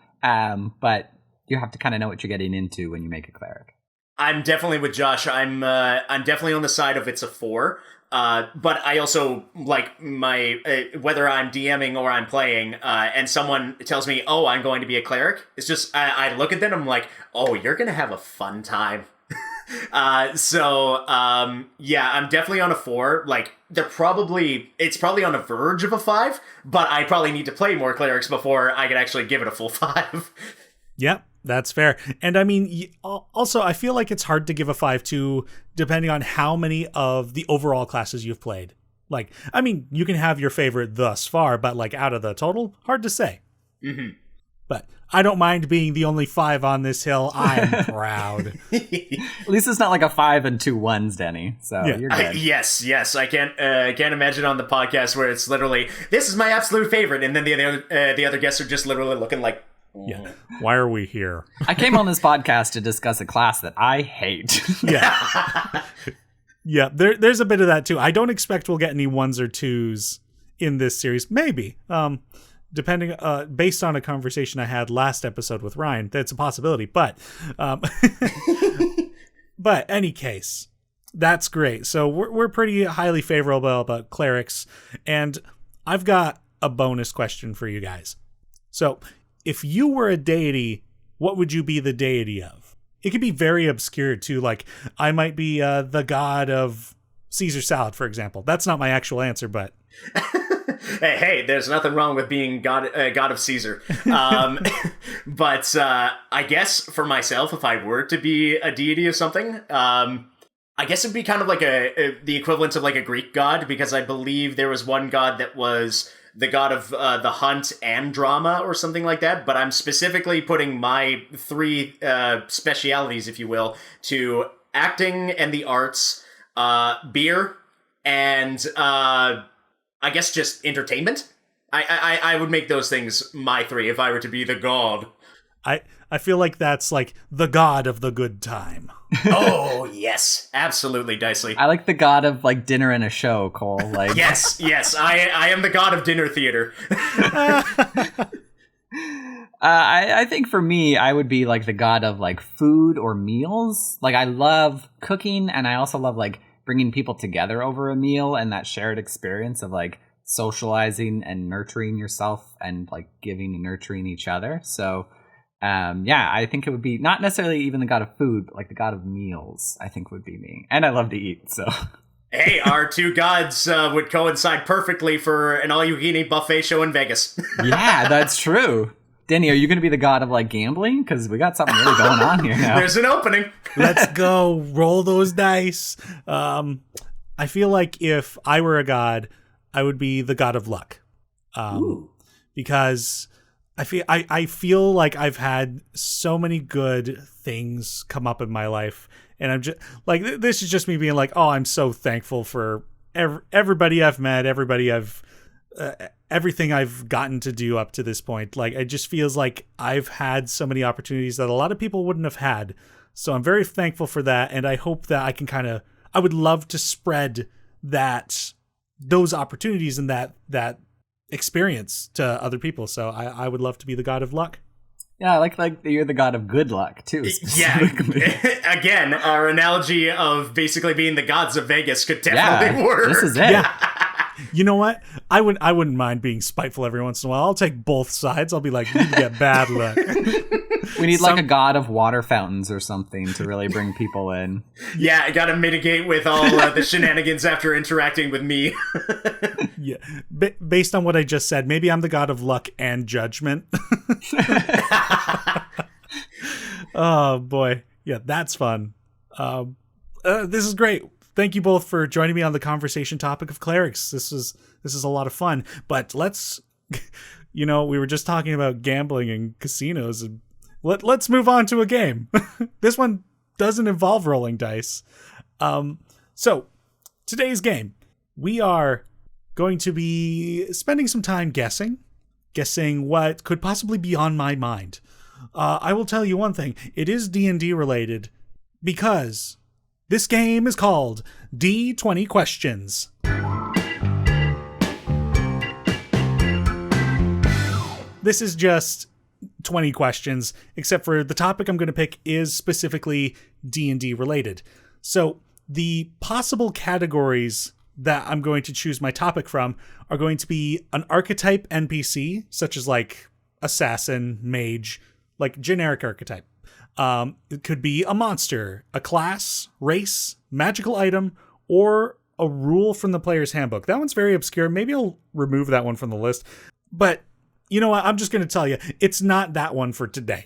but you have to kind of know what you're getting into when you make a cleric. I'm definitely with Josh. I'm definitely on the side of it's a 4. But I also like my, whether I'm DMing or I'm playing, and someone tells me, oh, I'm going to be a cleric. It's just, I look at them, I'm like, oh, you're going to have a fun time. Yeah, I'm definitely on a 4. Like, it's probably on the verge of a 5, but I probably need to play more clerics before I could actually give it a full 5. Yep. That's fair. And I mean, also, I feel like it's hard to give a 5 to, depending on how many of the overall classes you've played. Like, I mean, you can have your favorite thus far, but like out of the total, hard to say. Mm-hmm. But I don't mind being the only 5 on this hill. I'm proud. At least it's not like a 5 and 2 1s, Denny. So you're good. Yes. I can't imagine on the podcast where it's literally, this is my absolute favorite, and then the other guests are just literally looking like, yeah. Why are we here? I came on this podcast to discuss a class that I hate. Yeah. Yeah, there's a bit of that too. I don't expect we'll get any 1s or 2s in this series. Maybe. Depending, based on a conversation I had last episode with Ryan, that's a possibility. But, but any case, that's great. So we're pretty highly favorable about clerics, and I've got a bonus question for you guys. So, if you were a deity, what would you be the deity of? It could be very obscure too. Like, I might be the god of Caesar salad, for example. That's not my actual answer, but. Hey, there's nothing wrong with being god of Caesar. But I guess for myself, if I were to be a deity of something, I guess it'd be kind of like the equivalent of like a Greek god, because I believe there was one god that was the god of the hunt and drama or something like that. But I'm specifically putting my 3 specialities, if you will, to acting and the arts, beer, and I guess just entertainment. I would make those things my 3 if I were to be the god. I feel like that's like the god of the good time. Oh, yes. Absolutely, Dicely. I like the god of like dinner and a show, Cole. Like Yes. I am the god of dinner theater. I think for me, I would be like the god of like food or meals. Like I love cooking, and I also love like bringing people together over a meal and that shared experience of like socializing and nurturing yourself and like giving and nurturing each other. So I think it would be not necessarily even the god of food, but like the god of meals, I think would be me. And I love to eat, so. Hey, our 2 gods would coincide perfectly for an all-you-can-eat buffet show in Vegas. Yeah, that's true. Denny, are you going to be the god of like gambling? Because we got something really going on here now. There's an opening. Let's go. Roll those dice. I feel like if I were a god, I would be the god of luck. Because I feel like I've had so many good things come up in my life, and I'm just like, this is just me being like, oh, I'm so thankful for everybody I've met, everything I've gotten to do up to this point. Like, it just feels like I've had so many opportunities that a lot of people wouldn't have had. So I'm very thankful for that, and I hope that I can I would love to spread those opportunities and that experience to other people. So I would love to be the god of luck. Yeah, I like you're the god of good luck too. Yeah. Again, our analogy of basically being the gods of Vegas could definitely work. This is it. Yeah. You know what? I wouldn't mind being spiteful every once in a while. I'll take both sides. I'll be like, you get bad luck. We need like a god of water fountains or something to really bring people in. Yeah, I gotta mitigate with all the shenanigans after interacting with me. Yeah, based on what I just said, maybe I'm the god of luck and judgment. Oh boy, yeah, that's fun. This is great. Thank you both for joining me on the conversation topic of clerics. This is a lot of fun. But let's, we were just talking about gambling and casinos, and let's move on to a game. This one doesn't involve rolling dice. So today's game, we are going to be spending some time guessing what could possibly be on my mind. I will tell you one thing. It is D&D related because this game is called D20 Questions. This is just 20 questions, except for the topic I'm going to pick is specifically D&D related. So the possible categories that I'm going to choose my topic from are going to be an archetype NPC, such as like assassin, mage, like generic archetype. It could be a monster, a class, race, magical item, or a rule from the player's handbook. That one's very obscure. Maybe I'll remove that one from the list. But you know what? I'm just going to tell you, it's not that one for today.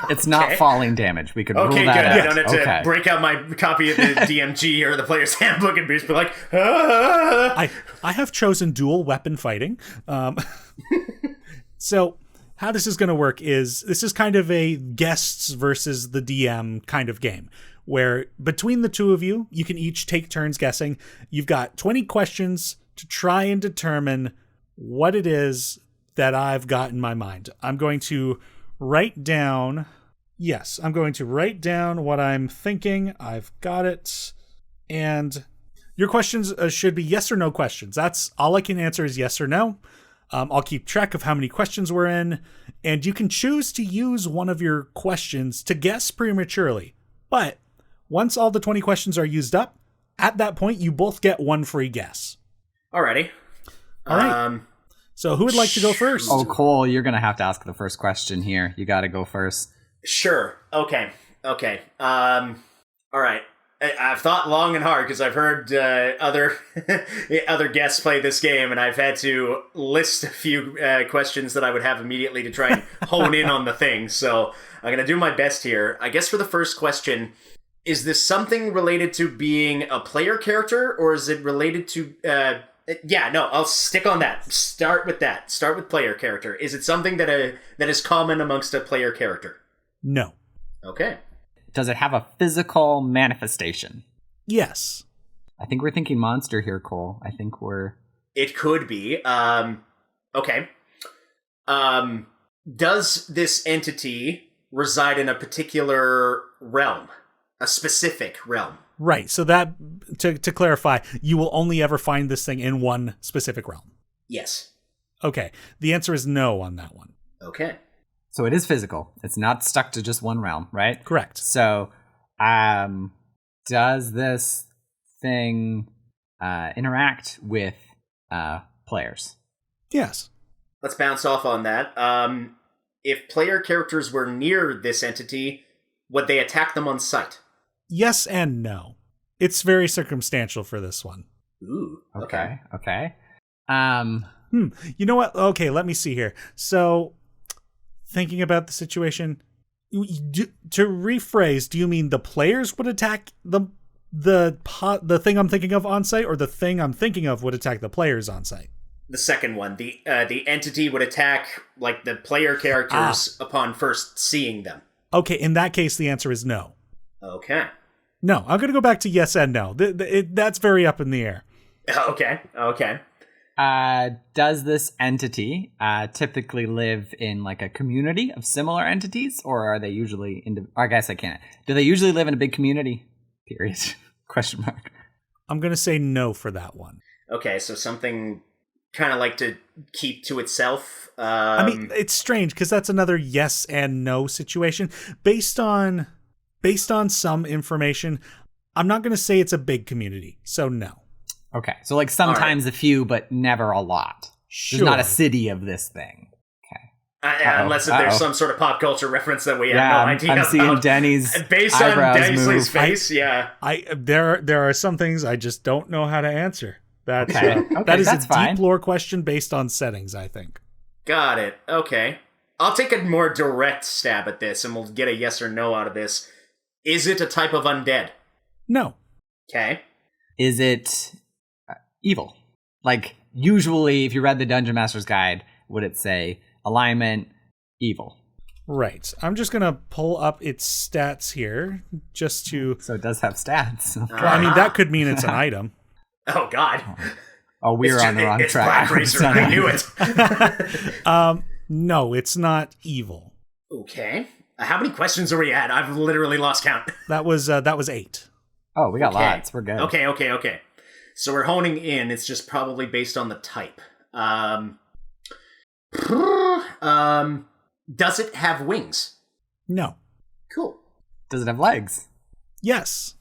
It's not falling damage. We could rule that good. out. I don't have to break out my copy of the DMG or the player's handbook and be like, ah! I have chosen dual weapon fighting. So how this is going to work is this is kind of a guests versus the DM kind of game, where between the two of you, you can each take turns guessing. You've got 20 questions to try and determine what it is that I've got in my mind. I'm going to write down what I'm thinking. I've got it. And your questions should be yes or no questions. That's all I can answer is yes or no. I'll keep track of how many questions we're in, and you can choose to use one of your questions to guess prematurely. But once all the 20 questions are used up, at that point, you both get one free guess. Alrighty. All right. So who would like to go first? Oh, Cole, you're going to have to ask the first question here. You got to go first. Sure. Okay. All right. I've thought long and hard because I've heard other guests play this game, and I've had to list a few questions that I would have immediately to try and hone in on the thing. So I'm going to do my best here. I guess for the first question, is this something related to being a player character, or is it related to... I'll stick on that. Start with that. Start with player character. Is it something that is common amongst a player character? No. Okay. Does it have a physical manifestation? Yes. I think we're thinking monster here, Cole. I think we're... It could be. Okay. Does this entity reside in a particular realm? A specific realm? Right. So that, to clarify, you will only ever find this thing in one specific realm. Yes. Okay. The answer is no on that one. Okay. So it is physical. It's not stuck to just one realm, right? Correct. So, does this thing interact with players? Yes. Let's bounce off on that. If player characters were near this entity, would they attack them on sight? Yes and no. It's very circumstantial for this one. Ooh. Okay. You know what? Okay, let me see here. So, thinking about the situation, to rephrase, do you mean the players would attack the thing I'm thinking of on site, or the thing I'm thinking of would attack the players on site? The second one. The entity would attack like the player characters upon first seeing them. Okay, in that case, the answer is no. Okay. No, I'm going to go back to yes and no. That's very up in the air. Okay. Does this entity typically live in like a community of similar entities, or are they usually I guess I can't. Do they usually live in a big community? Period. Question mark. I'm going to say no for that one. Okay, so something kind of like to keep to itself. I mean, it's strange because that's another yes and no situation. Based on some information, I'm not going to say it's a big community, so no. Okay, so like sometimes a few, but never a lot. Sure. There's not a city of this thing. Okay. Unless if there's some sort of pop culture reference that we have no idea I'm seeing about. Denny's Based on Dicely's face, There are some things I just don't know how to answer. That is that's a fine. deep lore question based on settings, I think. Got it. Okay. I'll take a more direct stab at this, and we'll get a yes or no out of this. Is it a type of undead? No. Okay. Is it evil? Like, usually, if you read the Dungeon Master's Guide, would it say alignment, evil? Right. I'm just going to pull up its stats here just to... So it does have stats. Well, I mean, that could mean it's an item. Oh, God. Oh, we're on the wrong it's track. Black Racer. I knew it. No, it's not evil. Okay. How many questions are we at? I've literally lost count. That was 8. Oh, we got lots. We're good. Okay. So we're honing in. It's just probably based on the type. Does it have wings? No. Cool. Does it have legs? Yes.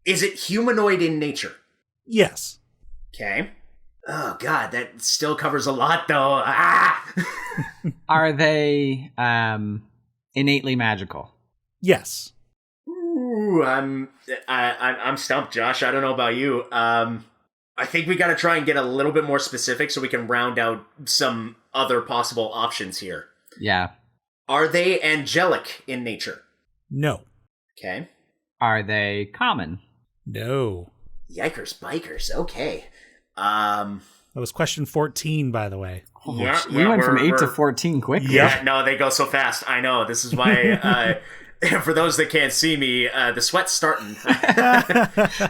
Is it humanoid in nature? Yes. Okay. Oh, God, that still covers a lot, though. Are they innately magical? Yes. Ooh, I'm stumped, Josh. I don't know about you. I think we got to try and get a little bit more specific so we can round out some other possible options here. Yeah. Are they angelic in nature? No. Okay. Are they common? No. Yikers bikers. Okay. That was question 14, by the way. We went from 8 to 14 quickly. Yeah, no, they go so fast. I know. This is why, for those that can't see me, the sweat's starting.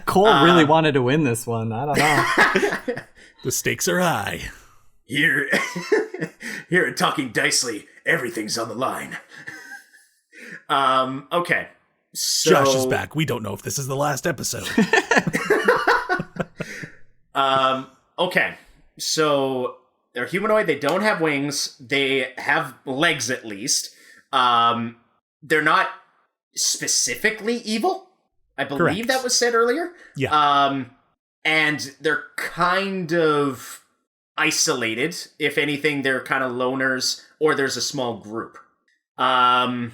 Cole really wanted to win this one. I don't know. The stakes are high. Here at Talking Dicely, everything's on the line. Okay. So, Josh is back. We don't know if this is the last episode. Okay. So they're humanoid. They don't have wings. They have legs, at least. They're not specifically evil. I believe Correct. that was said earlier. Yeah. And they're kind of isolated. If anything, they're kind of loners, or there's a small group. Oh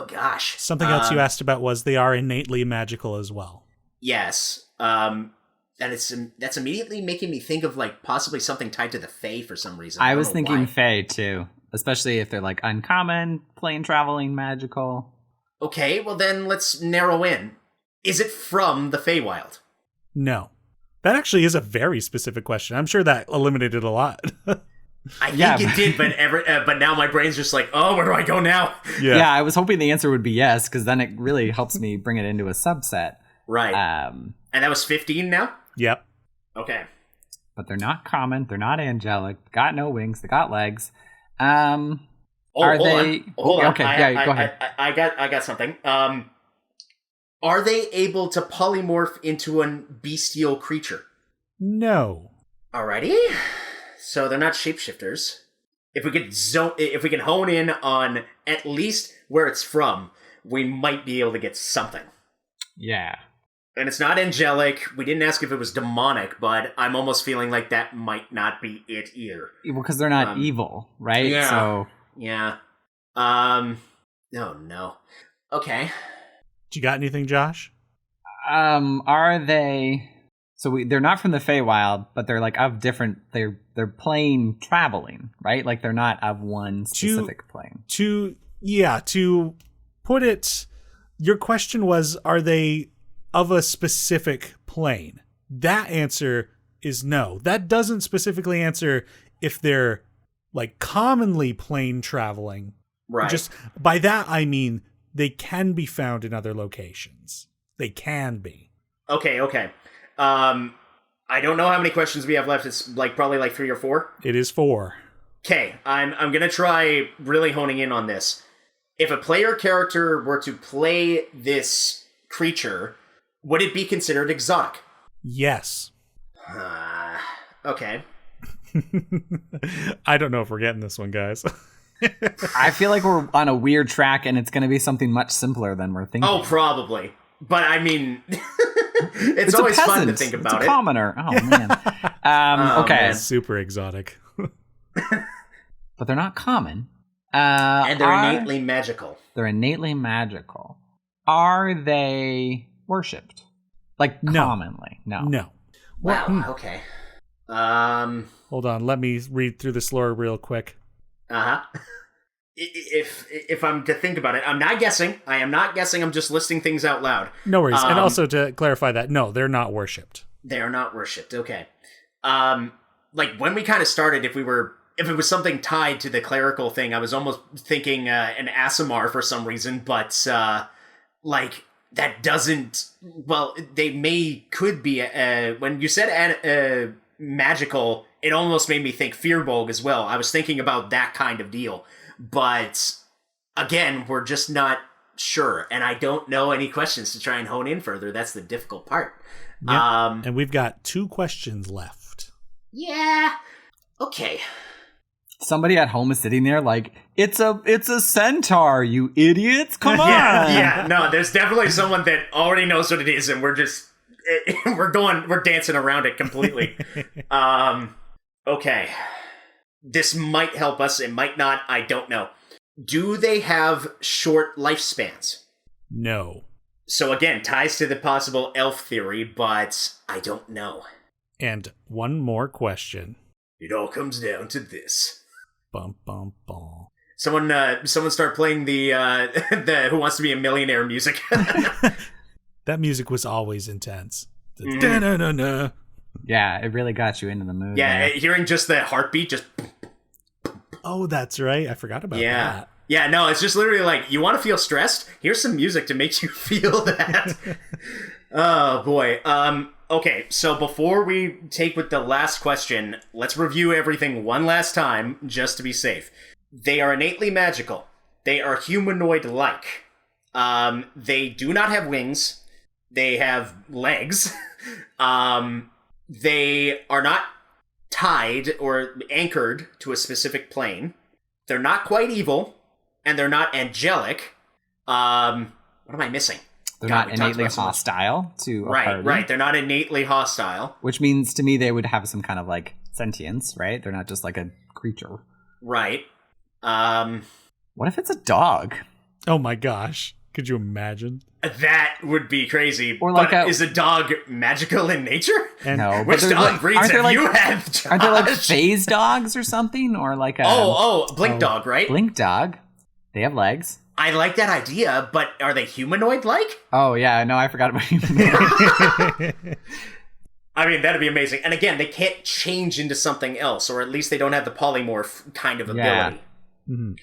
gosh. Something else you asked about was they are innately magical as well. Yes. That's immediately making me think of like possibly something tied to the Fae for some reason. I was thinking why. Fae too, especially if they're like uncommon, plane traveling, magical. Okay, well then let's narrow in. Is it from the Feywild? No. That actually is a very specific question. I'm sure that eliminated a lot. I think it did, but now my brain's just like, oh, where do I go now? Yeah, I was hoping the answer would be yes, because then it really helps me bring it into a subset. Right. And that was 15 now? Yep. Okay. But they're not common. They're not angelic. They got no wings. They got legs. Are they? Hold on. Okay, go ahead. I got something. Are they able to polymorph into a bestial creature? No. Alrighty. So they're not shapeshifters. If we can hone in on at least where it's from, we might be able to get something. Yeah. And it's not angelic. We didn't ask if it was demonic, but I'm almost feeling like that might not be it either. Well, because they're not evil, right? Yeah. So yeah. Oh no. Okay. You got anything, Josh? Are they? So they're not from the Feywild, but they're like of different. They're plane traveling, right? Like they're not of one specific plane. To put it, your question was, are they of a specific plane? That answer is no. That doesn't specifically answer if they're like commonly plane traveling. Right. Just by that I mean they can be found in other locations. They can be. Okay. I don't know how many questions we have left. It's probably 3 or 4. It is 4. Okay, I'm gonna try really honing in on this. If a player character were to play this creature, would it be considered exotic? Yes. Okay. I don't know if we're getting this one, guys. I feel like we're on a weird track, and it's going to be something much simpler than we're thinking. Oh, probably. But I mean, it's always fun to think about it's a commoner. Oh man. Okay. Man. Super exotic. But they're not common. And they're innately magical. They're innately magical. Are they worshipped? Like commonly? No. No. Wow. Okay. Hold on. Let me read through this lore real quick. If I'm to think about it, I'm not guessing. I am not guessing. I'm just listing things out loud. No worries. And also to clarify that, no, they're not worshipped. They are not worshipped. Okay. When we kind of started, if it was something tied to the clerical thing, I was almost thinking an Aasimar for some reason, but that doesn't. Well, could be. When you said magical, it almost made me think Fearbolg as well. I was thinking about that kind of deal. But again, we're just not sure. And I don't know any questions to try and hone in further. That's the difficult part. Yep. And we've got 2 questions left. Yeah. Okay. Somebody at home is sitting there like, it's a centaur, you idiots. Come on. Yeah. No, there's definitely someone that already knows what it is, and we're dancing around it completely. Okay. This might help us. It might not. I don't know. Do they have short lifespans? No. So again, ties to the possible elf theory, but I don't know. And one more question. It all comes down to this. Bum, bum, bum. Someone start playing the Who Wants to Be a Millionaire music. That music was always intense. Da-na-na-na. Yeah, it really got you into the mood. Yeah, there. hearing just the heartbeat, just... Oh, that's right. I forgot about that. Yeah, no, it's just literally like, you want to feel stressed? Here's some music to make you feel that. Oh, boy. Okay, so before we take with the last question, let's review everything one last time, just to be safe. They are innately magical. They are humanoid-like. They do not have wings. They have legs. They are not tied or anchored to a specific plane. They're not quite evil, and they're not angelic. What am I missing? They're not innately hostile to a party. Right. They're not innately hostile. Which means to me they would have some kind of like sentience, right? They're not just like a creature. Right. What if it's a dog? Oh my gosh. Could you imagine? That would be crazy. Or like is a dog magical in nature? No. Which dog breeds have you had, Josh? Aren't there like phase dogs or something? Or like a... Blink dog, right? Blink dog. They have legs. I like that idea, but are they humanoid-like? Oh, yeah. No, I forgot about humanoid. I mean, that'd be amazing. And again, they can't change into something else, or at least they don't have the polymorph kind of ability. Mm-hmm.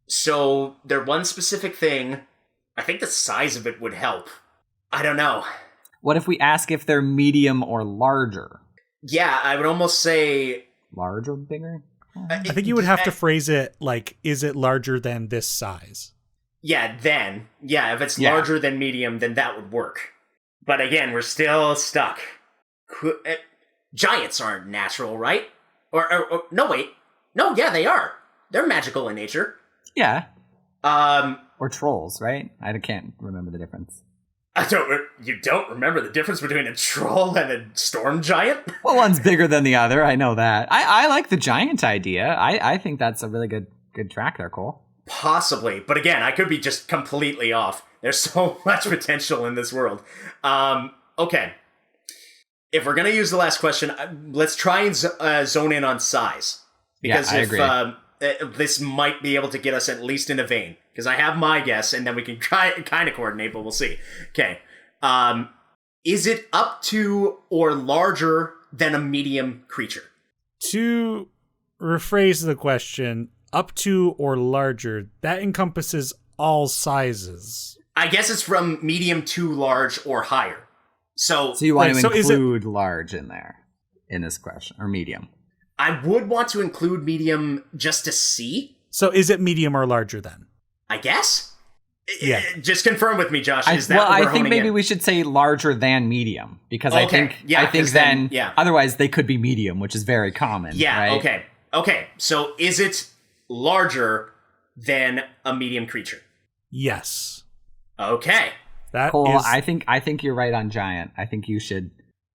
So, their one specific thing, I think the size of it would help. I don't know. What if we ask if they're medium or larger? Yeah, I would almost say... Large or bigger? I think you would have to phrase it like, is it larger than this size? Yeah, then. Yeah, if it's larger than medium, then that would work. But again, we're still stuck. Giants aren't natural, right? Or no, wait. No, yeah, they are. They're magical in nature. Yeah. Or trolls, right? I can't remember the difference. You don't remember the difference between a troll and a storm giant? Well, one's bigger than the other. I know that. I like the giant idea. I think that's a really good track there, Cole. Possibly. But again, I could be just completely off. There's so much potential in this world. Okay. If we're going to use the last question, let's try and zone in on size. Because I agree. This might be able to get us at least in a vein. Because I have my guess, and then we can kind of coordinate, but we'll see. Okay. Is it up to or larger than a medium creature? To rephrase the question, up to or larger, that encompasses all sizes. I guess it's from medium to large or higher. So you want to include large in there, in this question, or medium? I would want to include medium just to see. So is it medium or larger then? I guess? Yeah. Just confirm with me, Josh. Is that well, what we're I think maybe in? we should say larger than medium. Because I think then otherwise they could be medium, which is very common. Yeah, right? Okay. So is it larger than a medium creature? Yes. Okay. Cole, I think you're right on giant. I think you should...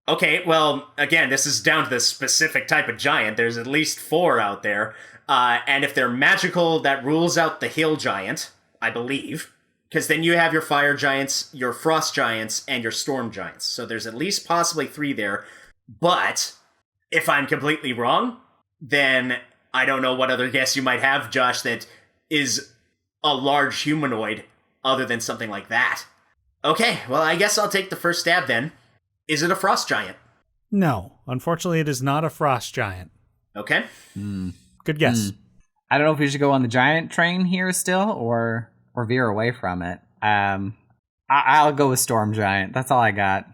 Okay, well, again, this is down to the specific type of giant. There's at least 4 out there. And if they're magical, that rules out the hill giant, I believe. Because then you have your fire giants, your frost giants, and your storm giants. So there's at least possibly 3 there. But if I'm completely wrong, then I don't know what other guess you might have, Josh, that is a large humanoid other than something like that. Okay, well, I guess I'll take the first stab then. Is it a frost giant? No, unfortunately, it is not a frost giant. Okay. Good guess. I don't know if we should go on the giant train here still, or veer away from it. I'll go with storm giant. That's all I got.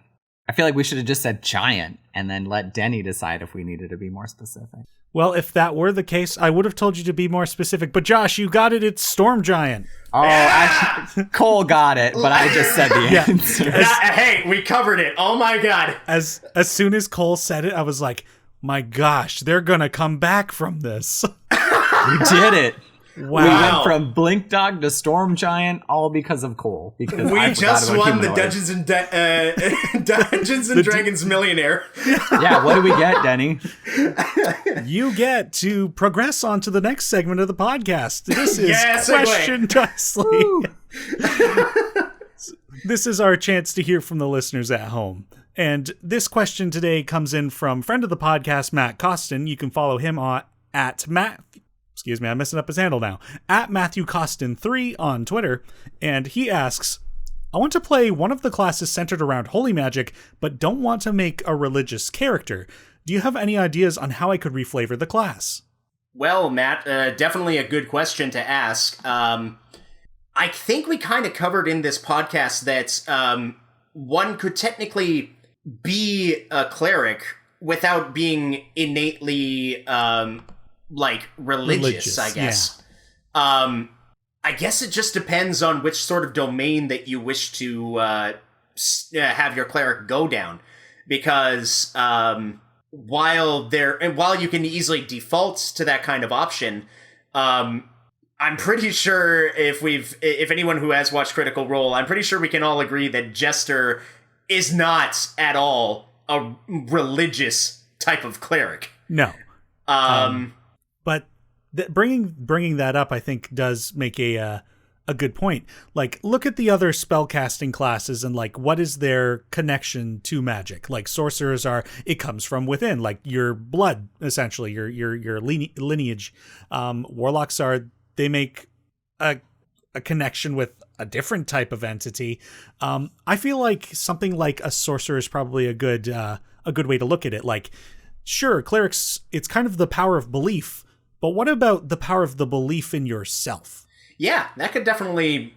I feel like we should have just said giant and then let Denny decide if we needed to be more specific. Well, if that were the case, I would have told you to be more specific. But Josh, you got it. It's storm giant. Oh, actually, Cole got it, but I just said the answer. Hey, we covered it. Oh my god. As soon as Cole said it, I was like, my gosh, they're going to come back from this. We did it. Wow. We went from Blink Dog to Storm Giant, all because of Cole. Because we just won the Dungeons and Dragons Millionaire. Yeah, what do we get, Denny? You get to progress on to the next segment of the podcast. This is Question Dicely. This is our chance to hear from the listeners at home. And this question today comes in from friend of the podcast, Matt Costin. You can follow him at Matt... Excuse me, I'm messing up his handle now. At Matthew Costin 3 on Twitter. And he asks, I want to play one of the classes centered around holy magic, but don't want to make a religious character. Do you have any ideas on how I could reflavor the class? Well, Matt, definitely a good question to ask. I think we kind of covered in this podcast that one could technically be a cleric without being innately, religious, I guess. Yeah. I guess it just depends on which sort of domain that you wish to have your cleric go down. Because while you can easily default to that kind of option, I'm pretty sure if anyone who has watched Critical Role, I'm pretty sure we can all agree that Jester is not at all a religious type of cleric. No. But bringing that up, I think, does make a good point. Like, look at the other spellcasting classes and, like, what is their connection to magic? Like, sorcerers it comes from within, like your blood, essentially, your lineage. Warlocks they make a connection with a different type of entity. I feel like something like a sorcerer is probably a good way to look at it. Like, sure, clerics, it's kind of the power of belief, but what about the power of the belief in yourself? Yeah, that could definitely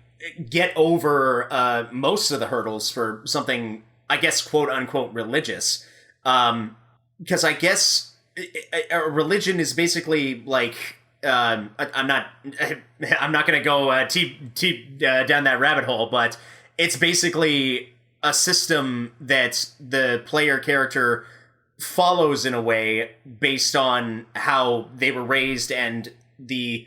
get over most of the hurdles for something, I guess, quote unquote, religious. Because I guess a religion is basically like, I'm not going to go deep down that rabbit hole, but it's basically a system that the player character follows in a way based on how they were raised and the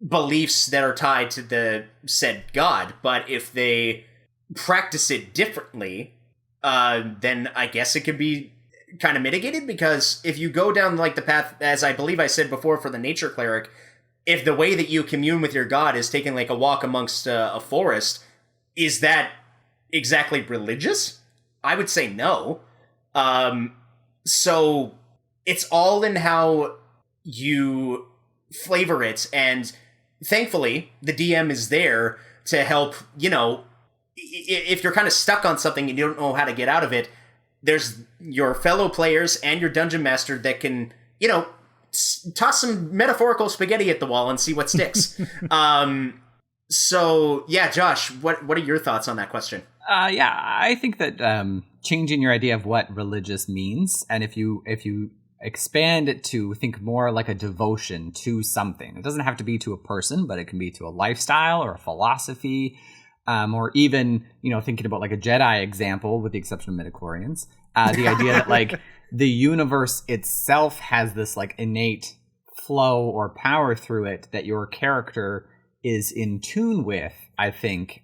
beliefs that are tied to the said god. But if they practice it differently, then I guess it could be kind of mitigated, because if you go down like the path, as I believe I said before for the nature cleric, if the way that you commune with your god is taking like a walk amongst a forest, is that exactly religious? I would say no. So it's all in how you flavor it, and thankfully the DM is there to help. If you're kind of stuck on something and you don't know how to get out of it, there's your fellow players and your dungeon master that can, toss some metaphorical spaghetti at the wall and see what sticks. So yeah, Josh, what are your thoughts on that question? Yeah, I think that changing your idea of what religious means, and if you expand it to think more like a devotion to something, it doesn't have to be to a person, but it can be to a lifestyle or a philosophy, or even thinking about like a Jedi example, with the exception of midichlorians. The idea that like the universe itself has this like innate flow or power through it that your character is in tune with, I think,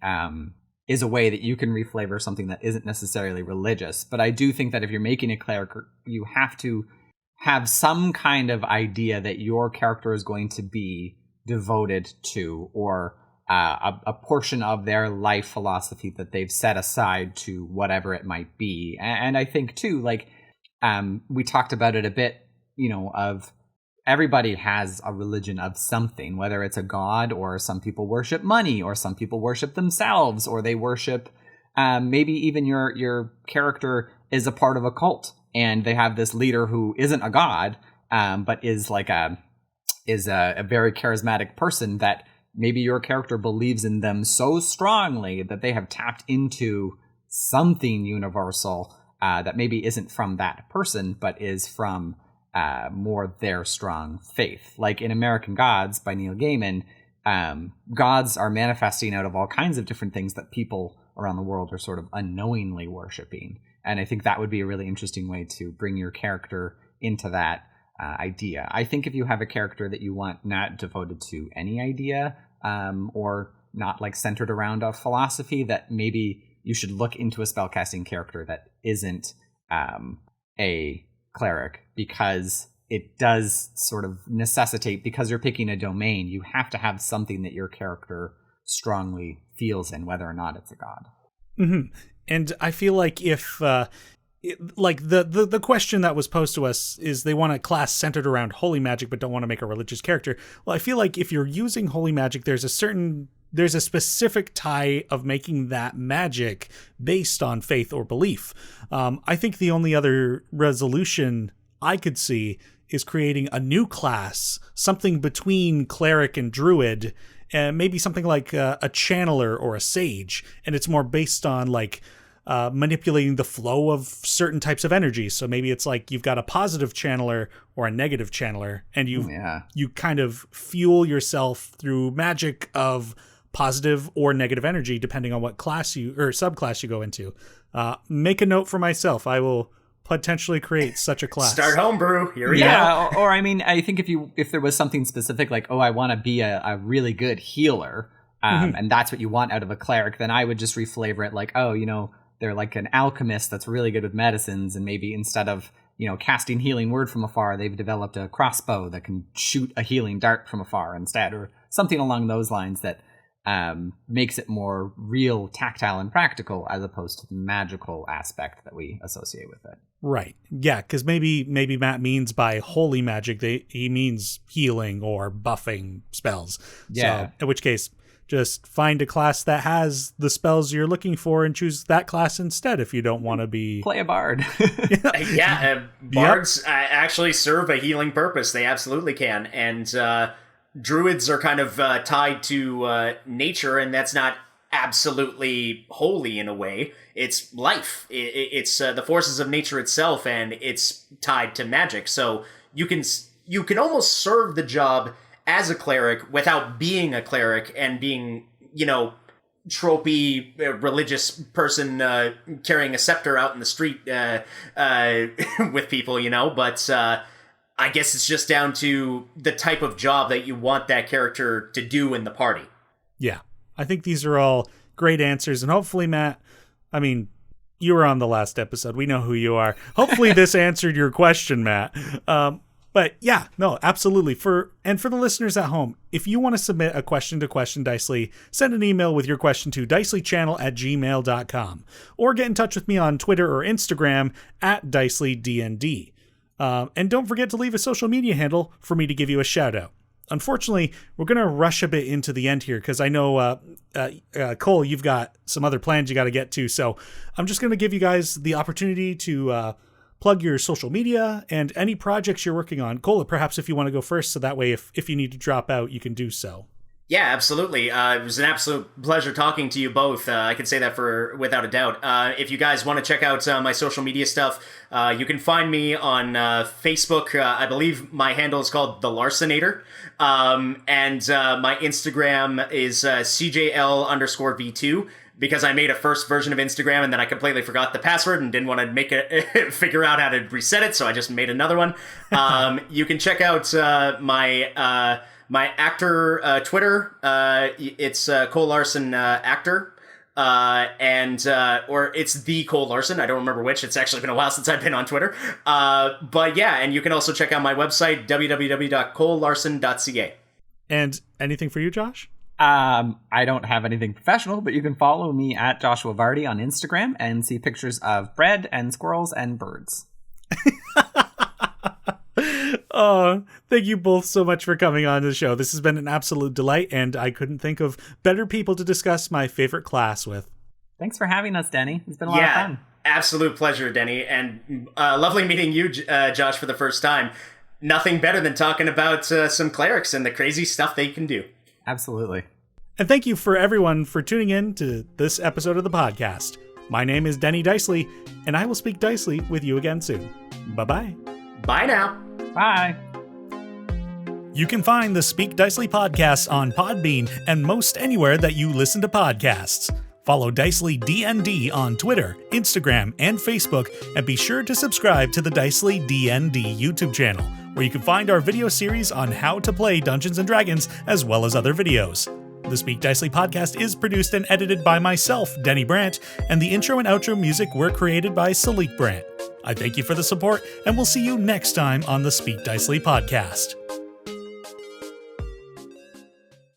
is a way that you can reflavor something that isn't necessarily religious. But I do think that if you're making a cleric, you have to have some kind of idea that your character is going to be devoted to, or a portion of their life philosophy that they've set aside to whatever it might be. And I think too, like, we talked about it a bit, of everybody has a religion of something, whether it's a god, or some people worship money, or some people worship themselves, or they worship, maybe even your character is a part of a cult, and they have this leader who isn't a god, but is like a very charismatic person that maybe your character believes in them so strongly that they have tapped into something universal that maybe isn't from that person, but is from more their strong faith. Like in American Gods by Neil Gaiman, gods are manifesting out of all kinds of different things that people around the world are sort of unknowingly worshiping. And I think that would be a really interesting way to bring your character into that idea. I think if you have a character that you want not devoted to any idea, or not like centered around a philosophy, that maybe you should look into a spellcasting character that isn't a cleric, because it does sort of necessitate, because you're picking a domain, you have to have something that your character strongly feels in, whether or not it's a god. Mm-hmm. And I feel like if the question that was posed to us is they want a class centered around holy magic but don't want to make a religious character. Well, I feel like if you're using holy magic, there's a certain there's a specific tie of making that magic based on faith or belief. I think the only other resolution I could see is creating a new class, something between cleric and druid, and maybe something like a channeler or a sage, and it's more based on like manipulating the flow of certain types of energy. So maybe it's like you've got a positive channeler or a negative channeler, and you kind of fuel yourself through magic of positive or negative energy, depending on what class you or subclass you go into. Make a note for myself. I will potentially create such a class. Start homebrew. Here we go. Yeah, or I mean, I think if there was something specific like, oh, I want to be a really good healer, and that's what you want out of a cleric, then I would just reflavor it like, oh, they're like an alchemist that's really good with medicines, and maybe instead of, casting healing word from afar, they've developed a crossbow that can shoot a healing dart from afar instead, or something along those lines that makes it more real, tactile, and practical, as opposed to the magical aspect that we associate with it. Right. Yeah, because maybe Matt means by holy magic, he means healing or buffing spells. Yeah. So, in which case, just find a class that has the spells you're looking for and choose that class instead if you don't want to be... Play a bard. Bards actually serve a healing purpose. They absolutely can. And druids are kind of tied to nature, and that's not absolutely holy in a way. It's life. It's the forces of nature itself, and it's tied to magic. So you can almost serve the job as a cleric without being a cleric and being, tropey religious person carrying a scepter out in the street with people, But I guess it's just down to the type of job that you want that character to do in the party. Yeah, I think these are all great answers, and hopefully, Matt, you were on the last episode. We know who you are. Hopefully this answered your question, Matt. But yeah, no, absolutely. For the listeners at home, if you want to submit a question to Question Dicely, send an email with your question to dicelychannel@gmail.com, or get in touch with me on Twitter or Instagram at Dicely DnD. And don't forget to leave a social media handle for me to give you a shout out. Unfortunately, we're going to rush a bit into the end here because I know, Cole, you've got some other plans you got to get to. So I'm just going to give you guys the opportunity to plug your social media and any projects you're working on. Cole, perhaps if you want to go first, so that way if you need to drop out, you can do so. Yeah, absolutely. It was an absolute pleasure talking to you both. I can say that without a doubt. If you guys want to check out my social media stuff, you can find me on Facebook. I believe my handle is called The Larsonator. And my Instagram is CJL_V2. Because I made a first version of Instagram and then I completely forgot the password and didn't want to make it figure out how to reset it, so I just made another one. You can check out my actor Twitter. It's Cole Larson actor, or it's the Cole Larson. I don't remember which. It's actually been a while since I've been on Twitter. But yeah, and you can also check out my website www.colelarson.ca. And anything for you, Josh? I don't have anything professional, but you can follow me at Joshua Vardy on Instagram and see pictures of bread and squirrels and birds. Oh, thank you both so much for coming on the show. This has been an absolute delight, and I couldn't think of better people to discuss my favorite class with. Thanks for having us, Denny. It's been a lot of fun. Absolute pleasure, Denny, and lovely meeting you, Josh, for the first time. Nothing better than talking about some clerics and the crazy stuff they can do. Absolutely. And thank you for everyone for tuning in to this episode of the podcast. My name is Teni Dicely, and I will speak Dicely with you again soon. Bye-bye. Bye now. Bye. You can find the Speak Dicely podcast on Podbean and most anywhere that you listen to podcasts. Follow Dicely DnD on Twitter, Instagram, and Facebook, and be sure to subscribe to the Dicely DnD YouTube channel, where you can find our video series on how to play Dungeons & Dragons, as well as other videos. The Speak Dicely podcast is produced and edited by myself, Teni Brant, and the intro and outro music were created by Cleric Brant. I thank you for the support, and we'll see you next time on the Speak Dicely podcast.